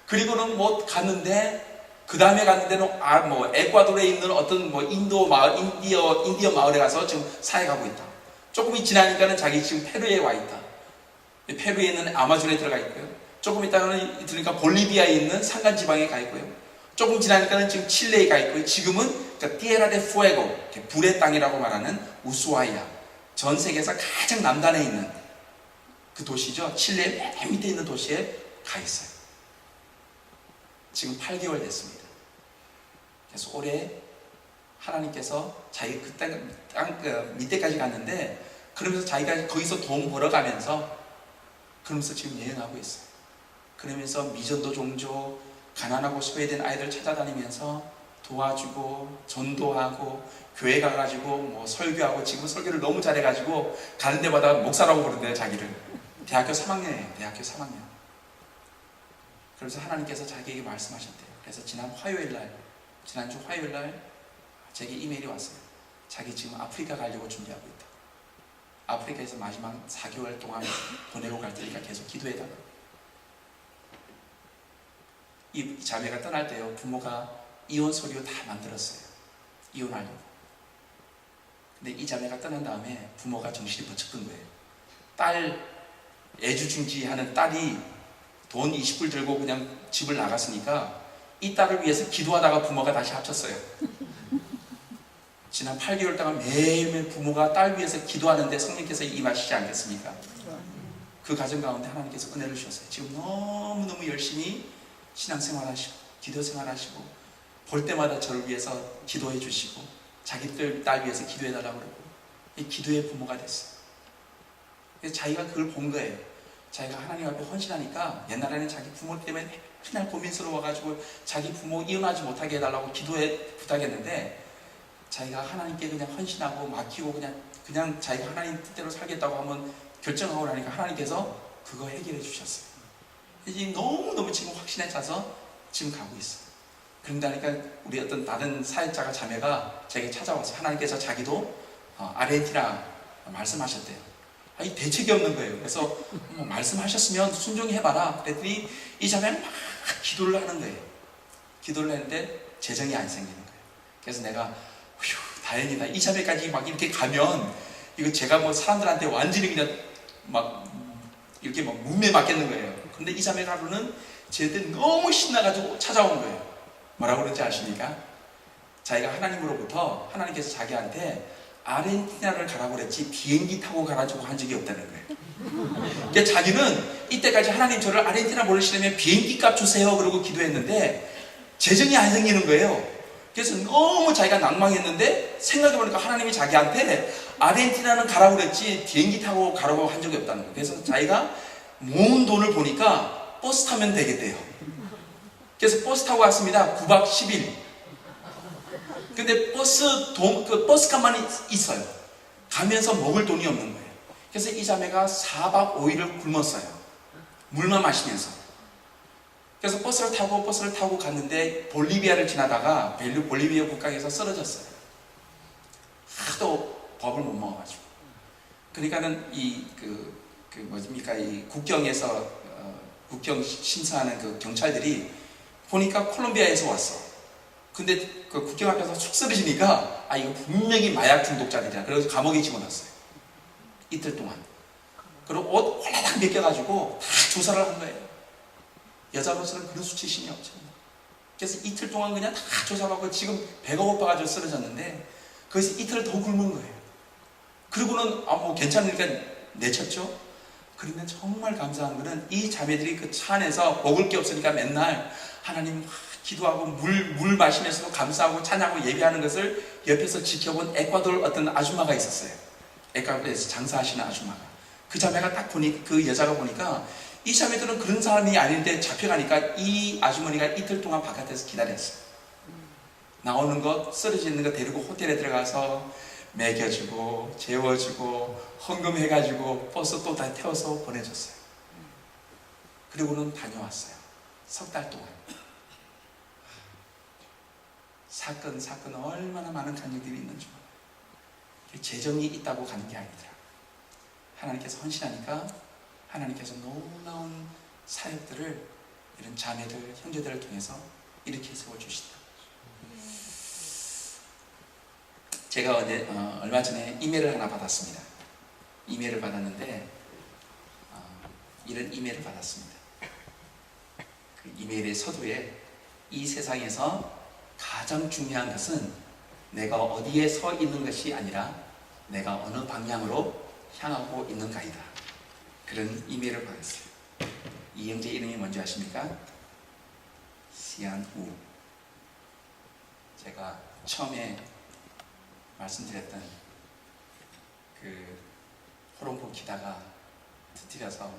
그리고는 뭐 갔는데, 그 다음에 갔는데는 뭐 에콰도르에 있는 어떤 뭐 인도 마을, 인디어 마을에 가서 지금 사역하고 있다. 조금 지나니까는 자기 지금 페루에 와 있다. 페루에 있는 아마존에 들어가 있고요. 조금 있다가는 들으니까 볼리비아에 있는 산간 지방에 가 있고요. 조금 지나니까는 지금 칠레에 가 있고요. 지금은 티에라 데 푸에고, 불의 땅이라고 말하는 우수아이아, 전 세계에서 가장 남단에 있는 그 도시죠. 칠레 맨 밑에 있는 도시에 가 있어요. 지금 8개월 됐습니다. 그래서 올해 하나님께서 자기 그 땅 밑에까지 갔는데, 그러면서 자기가 거기서 돈 벌어가면서 그러면서 지금 여행하고 있어요. 그러면서 미전도 종조, 가난하고 소외된 아이들 찾아다니면서 도와주고 전도하고 교회 가가지고 뭐 설교하고, 지금 설교를 너무 잘해가지고 가는 데마다 목사라고 부른대요. 자기를. 대학교 3학년이에요. 대학교 3학년. 그래서 하나님께서 자기에게 말씀하셨대요. 그래서 지난주 화요일날 제게 이메일이 왔어요. 자기 지금 아프리카 가려고 준비하고 있다. 아프리카에서 마지막 4개월 동안 보내고 갈 테니까 계속 기도해달라. 이 자매가 떠날 때요, 부모가 이혼 서류 다 만들었어요. 이혼하려고. 근데 이 자매가 떠난 다음에 부모가 정신이 번쩍 든 거예요. 딸 애주중지하는 딸이 돈 20불 들고 그냥 집을 나갔으니까 이 딸을 위해서 기도하다가 부모가 다시 합쳤어요. 지난 8개월 동안 매일매일 부모가 딸 위해서 기도하는데 성령께서 임하시지 않겠습니까? 그 가정 가운데 하나님께서 은혜를 주셨어요. 지금 너무너무 열심히 신앙생활 하시고 기도생활 하시고 볼 때마다 저를 위해서 기도해 주시고 자기 딸 위해서 기도해 달라고 그러고, 이 기도의 부모가 됐어요. 그래서 자기가 그걸 본 거예요. 자기가 하나님 앞에 헌신하니까, 옛날에는 자기 부모 때문에 맨날 고민스러워가지고 자기 부모 이혼하지 못하게 해달라고 부탁했는데, 자기가 하나님께 그냥 헌신하고 맡기고 그냥 자기가 하나님 뜻대로 살겠다고 한번 결정하고 나니까 하나님께서 그거 해결해 주셨어요. 이제 너무너무 지금 확신에 차서 지금 가고 있어요. 그런다니까 우리 어떤 다른 사역자가 자매가 제게 찾아와서 하나님께서 자기도 아르헨티나 말씀하셨대요. 이 대책이 없는 거예요. 그래서 뭐 말씀하셨으면 순종히 해봐라. 그랬더니 이 자매는 막 기도를 하는 거예요. 기도를 했는데 재정이 안 생기는 거예요. 그래서 내가 휴, 다행이다. 이 자매까지 막 이렇게 가면 이거 제가 뭐 사람들한테 완전히 그냥 막 이렇게 막 문매 맞겠는 거예요. 근데 이 자매가 하루는 쟤한테 너무 신나가지고 찾아온 거예요. 뭐라고 그러는지 아십니까? 자기가 하나님으로부터 하나님께서 자기한테 아르헨티나를 가라고 그랬지 비행기 타고 가라고 한 적이 없다는 거예요. 그러니까 자기는 이때까지 하나님 저를 아르헨티나 보내시려면 비행기 값 주세요 그러고 기도했는데 재정이 안 생기는 거예요. 그래서 너무 자기가 낭망했는데 생각해보니까 하나님이 자기한테 아르헨티나는 가라고 그랬지 비행기 타고 가라고 한 적이 없다는 거예요. 그래서 자기가 모은 돈을 보니까 버스 타면 되겠대요. 그래서 버스 타고 왔습니다. 9박 10일. 근데 그 버스값만 있어요. 가면서 먹을 돈이 없는 거예요. 그래서 이 자매가 4박 5일을 굶었어요. 물만 마시면서. 그래서 버스를 타고 갔는데 볼리비아를 지나다가 볼리비아 국경에서 쓰러졌어요. 하도 밥을 못 먹어가지고. 그러니까는 이 국경에서 국경 심사하는 그 경찰들이 보니까 콜롬비아에서 왔어. 근데 그 국경 앞에서 쑥 쓰러지니까 이거 분명히 마약 중독자들이야. 그래서 감옥에 집어넣었어요. 이틀 동안. 그리고 옷 홀라당 벗겨가지고 다 조사를 한 거예요. 여자로서는 그런 수치심이 없죠. 그래서 이틀 동안 그냥 다 조사를 하고 지금 배가 고파가지고 쓰러졌는데 거기서 이틀을 더 굶은 거예요. 그리고는 뭐 괜찮으니까 내쳤죠. 그런데 정말 감사한 거는 이 자매들이 그 차 안에서 먹을 게 없으니까 맨날 하나님 기도하고 물 마시면서도 감사하고 찬양하고 예배하는 것을 옆에서 지켜본 에콰도르 어떤 아줌마가 있었어요. 에콰도르에서 장사하시는 아줌마가. 그 자매가 딱 보니 그 여자가 보니까 이 자매들은 그런 사람이 아닌데 잡혀가니까 이 아주머니가 이틀 동안 바깥에서 기다렸어요. 나오는 거 쓰러지는 거 데리고 호텔에 들어가서 먹여주고 재워주고 헌금해가지고 버스 또 다 태워서 보내줬어요. 그리고는 다녀왔어요. 석 달 동안. 사건 얼마나 많은 간증들이 있는지 몰라요. 재정이 있다고 가는 게 아니더라. 하나님께서 헌신하니까 하나님께서 놀라운 사역들을 이런 자매들, 형제들을 통해서 이렇게 세워주신다. 제가 얼마 전에 이메일을 하나 받았습니다. 이메일을 받았는데 이런 이메일을 받았습니다. 그 이메일의 서두에 이 세상에서 가장 중요한 것은 내가 어디에 서 있는 것이 아니라 내가 어느 방향으로 향하고 있는가이다. 그런 이메일을 받았어요. 이 형제 이름이 뭔지 아십니까? 시안우. 제가 처음에 말씀드렸던 그 호롱포 기다가 터뜨려서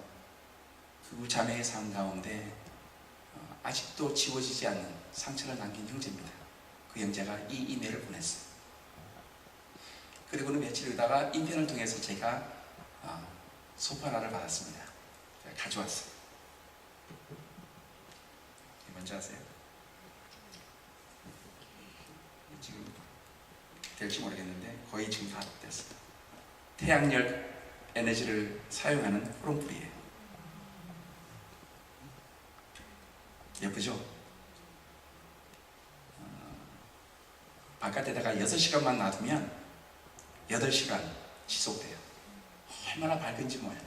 그 자매의 삶 가운데 아직도 지워지지 않는 상처를 남긴 형제입니다. 그 형제가 이 이메일을 보냈어요. 그리고는 며칠 후다가 인편을 통해서 제가 소파 하나를 받았습니다. 제가 가져왔어요. 이게 뭔지 아세요? 지금 될지 모르겠는데 거의 지금 다 됐어요. 태양열 에너지를 사용하는 호롱불이에요. 예쁘죠? 바깥에다가 6시간만 놔두면 8시간 지속돼요. 얼마나 밝은지 몰라요.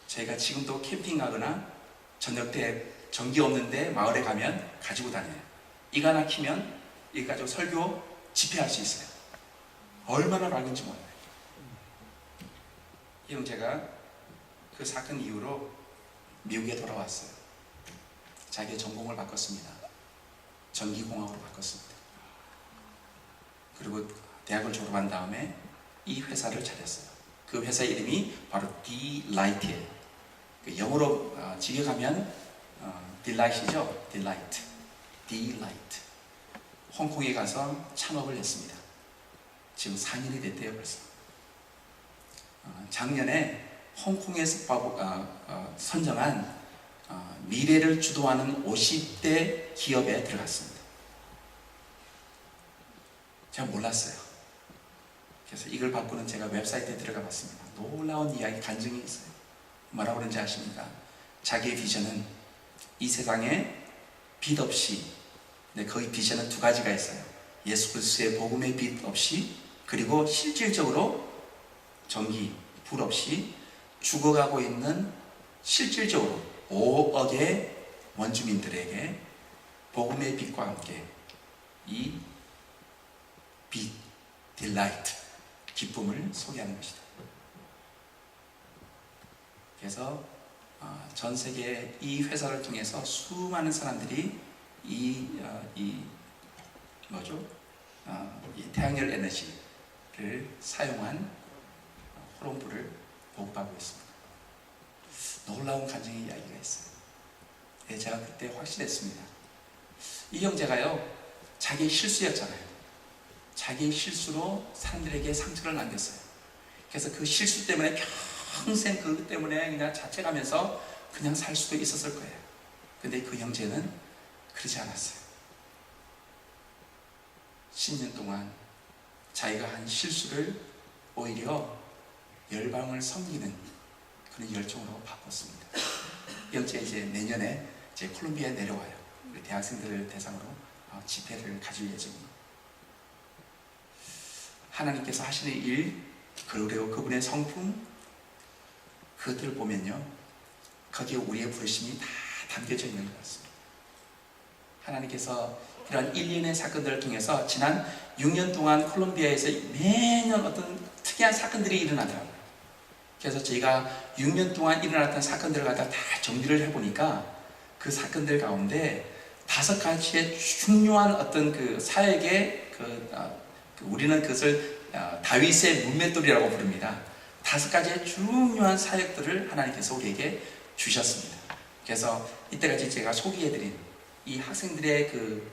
저희가 지금도 캠핑 가거나 저녁 때 전기 없는데 마을에 가면 가지고 다녀요. 이거 하나 키면 이거 가지고 설교 집회할 수 있어요. 얼마나 밝은지 몰라요. 이 형제가 그 사건 이후로 미국에 돌아왔어요. 자기의 전공을 바꿨습니다. 전기공학으로 바꿨습니다. 그리고 대학을 졸업한 다음에 이 회사를 차렸어요. 그 회사 이름이 바로 D-Light예요. 영어로 직역하면 Delight이죠. Delight. D-Light. 홍콩에 가서 창업을 했습니다. 지금 4년이 됐대요. 벌써. 작년에 홍콩에서 선정한 미래를 주도하는 50대 기업에 들어갔습니다. 제가 몰랐어요. 그래서 이걸 받고는 제가 웹사이트에 들어가 봤습니다. 놀라운 이야기 간증이 있어요. 뭐라고 그런지 아십니까? 자기의 비전은 이 세상에 빚 없이, 거기 비전은 두 가지가 있어요. 예수 그리스도의 복음의 빚 없이, 그리고 실질적으로 전기, 불 없이 죽어가고 있는 실질적으로 5억의 원주민들에게 복음의 빛과 함께 이 빛, 딜라이트, 기쁨을 소개하는 것이다. 그래서 전 세계 이 회사를 통해서 수많은 사람들이 이 태양열 에너지를 사용한 호롱불을 보급하고 있습니다. 놀라운 간증의 이야기가 있어요. 제가 그때 확신했습니다. 이 형제가요, 자기의 실수였잖아요. 자기의 실수로 사람들에게 상처를 남겼어요. 그래서 그 실수 때문에 평생 그것 때문에 그냥 자책하면서 그냥 살 수도 있었을 거예요. 근데 그 형제는 그러지 않았어요. 10년 동안 자기가 한 실수를 오히려 열방을 섬기는 그런 열정으로 바꿨습니다. 이 형제 이제 내년에 이제 콜롬비아에 내려와요. 우리 대학생들을 대상으로 집회를 가질 예정입니다. 하나님께서 하시는 일, 그리고 그분의 성품, 그것들을 보면요, 거기에 우리의 부르심이 다 담겨져 있는 것 같습니다. 하나님께서 이런 일련의 사건들을 통해서 지난 6년 동안 콜롬비아에서 매년 어떤 특이한 사건들이 일어나더라고요. 그래서 저희가 6년 동안 일어났던 사건들을 갖다 다 정리를 해보니까 그 사건들 가운데 5가지의 중요한 어떤 그 사역의 우리는 그것을 다윗의 문맷돌이라고 부릅니다. 5가지의 중요한 사역들을 하나님께서 우리에게 주셨습니다. 그래서 이때까지 제가 소개해드린 이 학생들의 그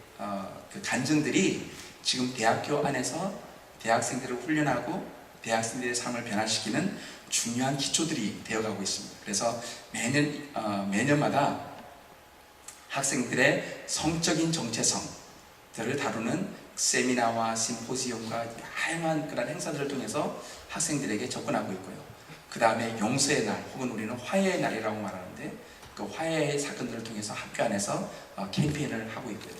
간증들이 지금 대학교 안에서 대학생들을 훈련하고 대학생들의 삶을 변화시키는 중요한 기초들이 되어가고 있습니다. 그래서 매년마다 학생들의 성적인 정체성들을 다루는 세미나와 심포지엄과 다양한 그런 행사들을 통해서 학생들에게 접근하고 있고요. 그 다음에 용서의 날, 혹은 우리는 화해의 날이라고 말하는데 그 화해의 사건들을 통해서 학교 안에서 캠페인을 하고 있고요.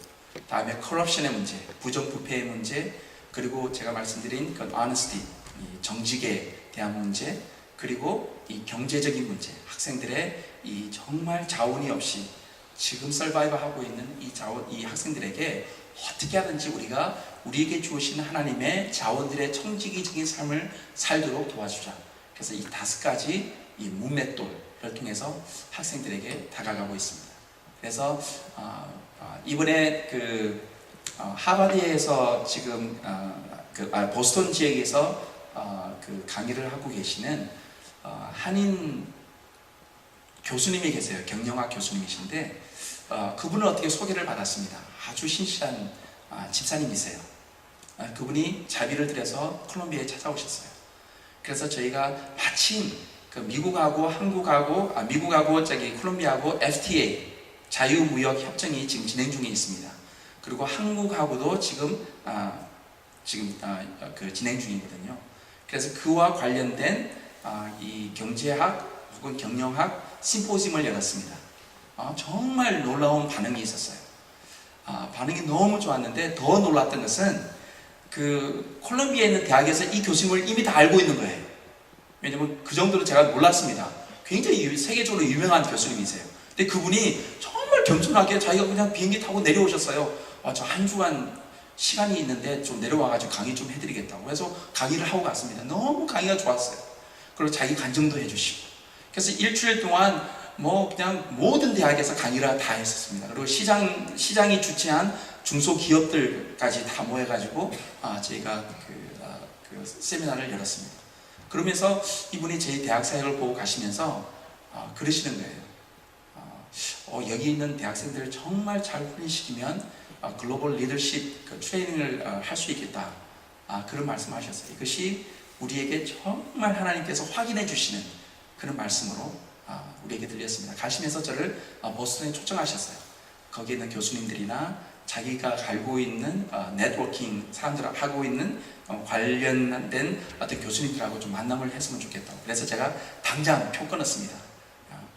다음에 커럽션의 문제, 부정부패의 문제, 그리고 제가 말씀드린 그 honesty, 정직에 대한 문제, 그리고 이 경제적인 문제, 학생들의 이 정말 자원이 없이 지금 서바이브 하고 있는 이 학생들에게 어떻게 하든지 우리에게 주신 하나님의 자원들의 청지기적인 삶을 살도록 도와주자. 그래서 이 5가지 이 문맷돌을 통해서 학생들에게 다가가고 있습니다. 그래서 이번에 하버드에서 지금 보스턴 지역에서 강의를 하고 계시는 한인 교수님이 계세요. 경영학 교수님이신데 그분을 어떻게 소개를 받았습니다. 아주 신실한 집사님이세요. 그분이 자비를 들여서 콜롬비아에 찾아오셨어요. 그래서 저희가 마침 미국하고 콜롬비아하고 FTA 자유무역 협정이 지금 진행 중에 있습니다. 그리고 한국하고도 지금 진행 중이거든요. 그래서 그와 관련된 이 경제학 혹은 경영학 심포지엄을 열었습니다. 정말 놀라운 반응이 있었어요. 반응이 너무 좋았는데 더 놀랐던 것은 콜롬비아에 있는 대학에서 이 교수님을 이미 다 알고 있는 거예요. 왜냐면 그 정도로 제가 몰랐습니다. 굉장히 세계적으로 유명한 교수님이세요. 근데 그분이 정말 겸손하게 자기가 그냥 비행기 타고 내려오셨어요. 저 한 주간 시간이 있는데 좀 내려와가지고 강의 좀 해드리겠다고 해서 강의를 하고 갔습니다. 너무 강의가 좋았어요. 그리고 자기 간증도 해주시고. 그래서 일주일 동안 그냥 모든 대학에서 강의를 다 했었습니다. 그리고 시장이 주최한 중소기업들까지 다 모여가지고 저희가 세미나를 열었습니다. 그러면서 이분이 저희 대학 사역을 보고 가시면서 그러시는 거예요. 여기 있는 대학생들을 정말 잘 훈련시키면 글로벌 리더십 트레이닝을 할 수 있겠다. 그런 말씀하셨어요. 이것이 우리에게 정말 하나님께서 확인해 주시는 그런 말씀으로 우리에게 들렸습니다. 가시면서 저를 보스턴에 초청하셨어요. 거기에 있는 교수님들이나 자기가 알고 있는 네트워킹 사람들 하고 있는 관련된 어떤 교수님들하고 좀 만남을 했으면 좋겠다고. 그래서 제가 당장 표 끊었습니다.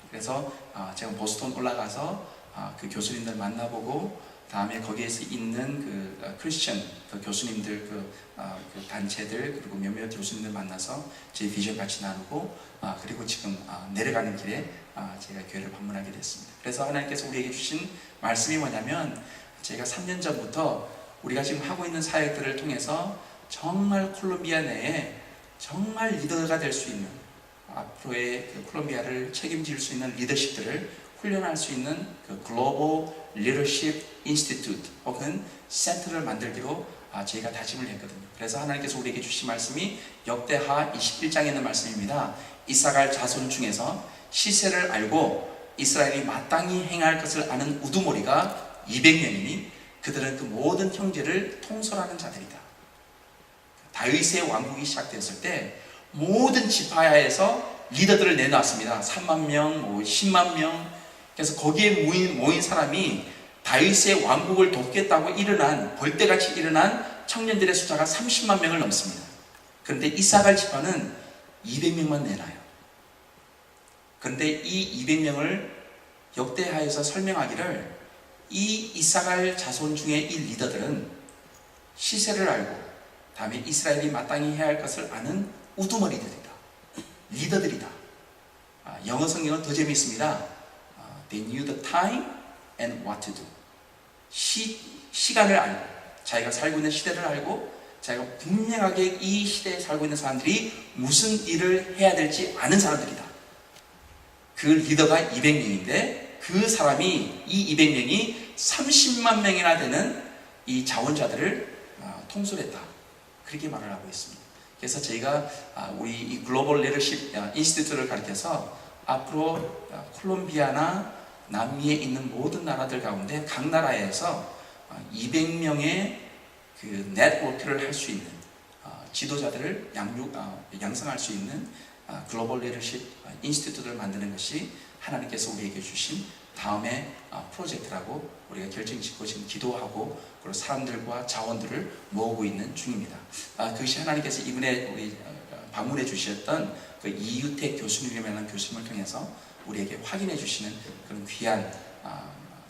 그래서 제가 보스턴 올라가서 그 교수님들 만나보고, 다음에 거기에서 있는 그 크리스천 그 교수님들 그 단체들 그리고 몇몇 교수님들 만나서 제 비전 같이 나누고, 그리고 지금 내려가는 길에 제가 교회를 방문하게 됐습니다. 그래서 하나님께서 우리에게 주신 말씀이 뭐냐면, 제가 3년 전부터 우리가 지금 하고 있는 사역들을 통해서 정말 콜롬비아 내에 정말 리더가 될 수 있는, 앞으로의 그 콜롬비아를 책임질 수 있는 리더십들을 훈련할 수 있는 그 글로벌 리더십 인스티튜트 혹은 센터를 만들기로 저희가 다짐을 했거든요. 그래서 하나님께서 우리에게 주신 말씀이 역대하 21장에 있는 말씀입니다. 이사갈 자손 중에서 시세를 알고 이스라엘이 마땅히 행할 것을 아는 우두머리가 200명이니 그들은 그 모든 형제를 통솔하는 자들이다. 다윗의 왕국이 시작되었을 때 모든 지파야에서 리더들을 내놨습니다. 3만 명, 10만 명. 그래서 거기에 모인 사람이 다윗의 왕국을 돕겠다고 일어난, 벌떼같이 일어난 청년들의 숫자가 30만 명을 넘습니다. 그런데 이사갈 지파는 200명만 내놔요. 그런데 이 200명을 역대하에서 설명하기를, 이 이사갈 자손 중에 이 리더들은 시세를 알고 다음에 이스라엘이 마땅히 해야 할 것을 아는 우두머리들이다. 리더들이다. 영어 성경은 더 재미있습니다. They knew the time and what to do. 시간을 알고, 자기가 살고 있는 시대를 알고, 자기가 분명하게 이 시대에 살고 있는 사람들이 무슨 일을 해야 될지 아는 사람들이다. 그 리더가 200명인데 그 사람이, 이 200명이 30만 명이나 되는 이 자원자들을 통솔했다. 그렇게 말을 하고 있습니다. 그래서 저희가 우리 이 글로벌 리더십 인스티튜트를 가르쳐서 앞으로 콜롬비아나 남미에 있는 모든 나라들 가운데 각 나라에서 200명의 그 네트워크를 할 수 있는 지도자들을 양성할 수 있는 글로벌 리더십 인스티튜트를 만드는 것이 하나님께서 우리에게 주신 다음의 프로젝트라고 우리가 결정짓고 지금 기도하고, 그리고 사람들과 자원들을 모으고 있는 중입니다. 그것이 하나님께서 이번에 우리 방문해 주셨던 그 이유택 교수님이라는 교수님을 통해서 우리에게 확인해 주시는 그런 귀한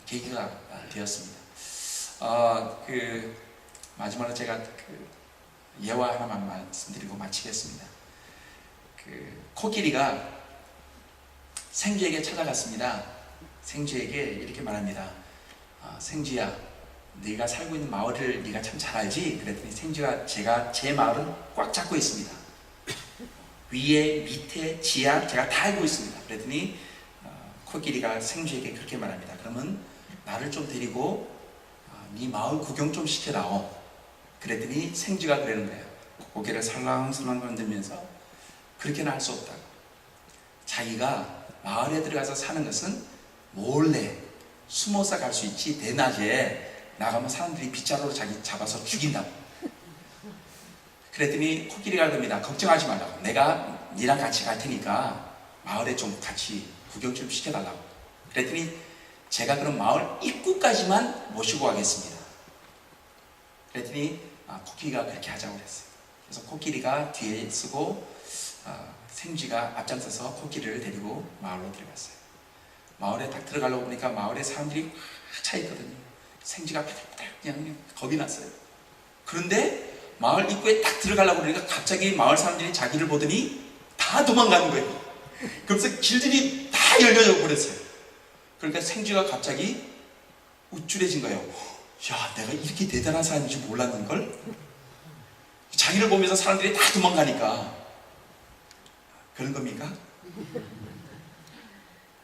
계기가 되었습니다. 그 마지막으로 제가 그 예화 하나만 말씀드리고 마치겠습니다. 그 코끼리가 생쥐에게 찾아갔습니다. 생쥐에게 이렇게 말합니다. 생쥐야, 네가 살고 있는 마을을 네가 참 잘 알지? 그랬더니 생쥐가 제 마을은 꽉 잡고 있습니다. 위에, 밑에, 지하 제가 다 알고 있습니다. 그랬더니 코끼리가 생쥐에게 그렇게 말합니다. 그러면 나를 좀 데리고 네 마을 구경 좀 시켜다오. 그랬더니 생쥐가 그러는 거예요. 고개를 살랑살랑 흔들면서 그렇게는 할 수 없다. 자기가 마을에 들어가서 사는 것은 몰래 숨어서 갈 수 있지, 대낮에 나가면 사람들이 빗자루로 자기 잡아서 죽인다고. 그랬더니 코끼리가 그럽니다. 걱정하지 말라고. 내가 니랑 같이 갈 테니까 마을에 좀 같이 구경 좀 시켜달라고. 그랬더니 제가 그럼 마을 입구까지만 모시고 가겠습니다. 그랬더니 코끼리가 그렇게 하자고 그랬어요. 그래서 코끼리가 뒤에 쓰고 생쥐가 앞장서서 코끼리를 데리고 마을로 들어갔어요. 마을에 딱 들어가려고 보니까 마을에 사람들이 꽉 차 있거든요. 생쥐가 그냥 겁이 났어요. 그런데 마을 입구에 딱 들어가려고 그러니까 갑자기 마을 사람들이 자기를 보더니 다 도망가는 거예요. 그러면서 길들이 다 열려져 버렸어요. 그러니까 생쥐가 갑자기 우쭐해진 거예요. 야, 내가 이렇게 대단한 사람인 줄 몰랐는걸? 자기를 보면서 사람들이 다 도망가니까. 그런 겁니까?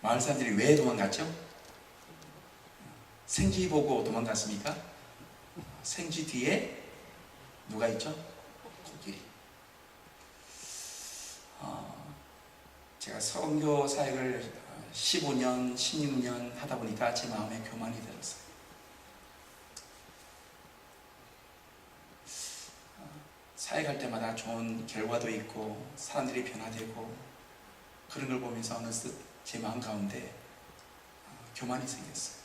마을 사람들이 왜 도망갔죠? 생쥐 보고 도망갔습니까? 생쥐 뒤에 누가 있죠? 코끼리. 제가 선교 사역을 15년, 16년 하다 보니까 제 마음에 교만이 들었어요. 사역할 때마다 좋은 결과도 있고 사람들이 변화되고 그런 걸 보면서 어느덧 제 마음 가운데 교만이 생겼어요.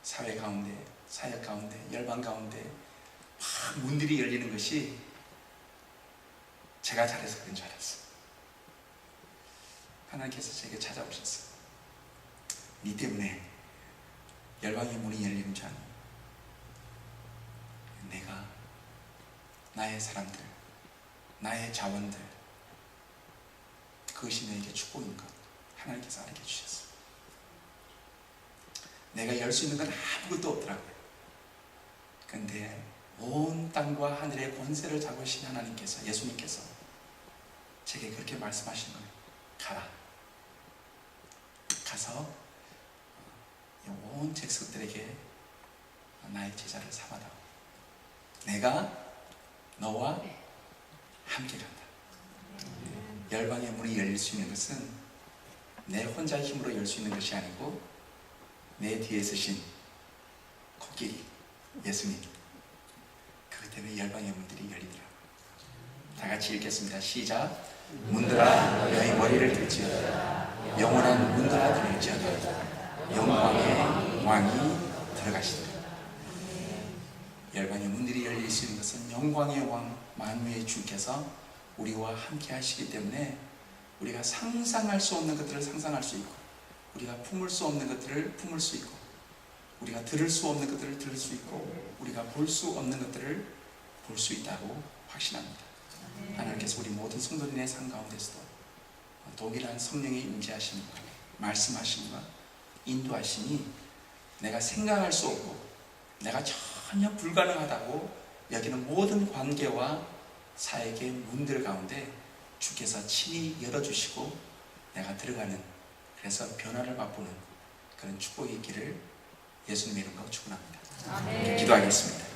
사회 가운데, 사역 가운데, 열방 가운데 막 문들이 열리는 것이 제가 잘해서 그런 줄 알았어요. 하나님께서 제게 찾아오셨어요. 네 때문에 열방의 문이 열리는 줄 아니? 내가 나의 사람들, 나의 자원들, 그것이 너에게 축복인 것 하나님께서 알게 해주셨어요. 내가 열 수 있는 건 아무것도 없더라고요. 그런데 온 땅과 하늘의 권세를 잡으신 하나님께서, 예수님께서 제게 그렇게 말씀하신 거예요. 가라. 가서 온 잭스들에게 나의 제자를 삼아다오. 내가 너와 함께 간다. 열방의 문이 열릴 수 있는 것은 내 혼자의 힘으로 열 수 있는 것이 아니고 내 뒤에 서신 코끼리 예수님, 그것 때문에 열방의 문들이 열리더라고요. 다 같이 읽겠습니다. 시작. 문들아 너희 머리를 들지어다. 영원한 문들아 들을지어다. 영광의 왕이 들어가시리라. 열방의 문들이 열릴 수 있는 것은 영광의 왕 만유의 주께서 우리와 함께 하시기 때문에 우리가 상상할 수 없는 것들을 상상할 수 있고, 우리가 품을 수 없는 것들을 품을 수 있고, 우리가 들을 수 없는 것들을 들을 수 있고, 우리가 볼 수 없는 것들을 볼 수 있다고 확신합니다. 하나님께서 우리 모든 성도인의 삶 가운데서도 동일한 성령의 임재하심과 말씀하심과 인도하심이 내가 생각할 수 없고 내가 전혀 불가능하다고 여기는 모든 관계와 사역의 문들 가운데 주께서 친히 열어주시고 내가 들어가는, 그래서 변화를 맛보는 그런 축복의 길을 예수님의 이름으로 축원합니다. 기도하겠습니다.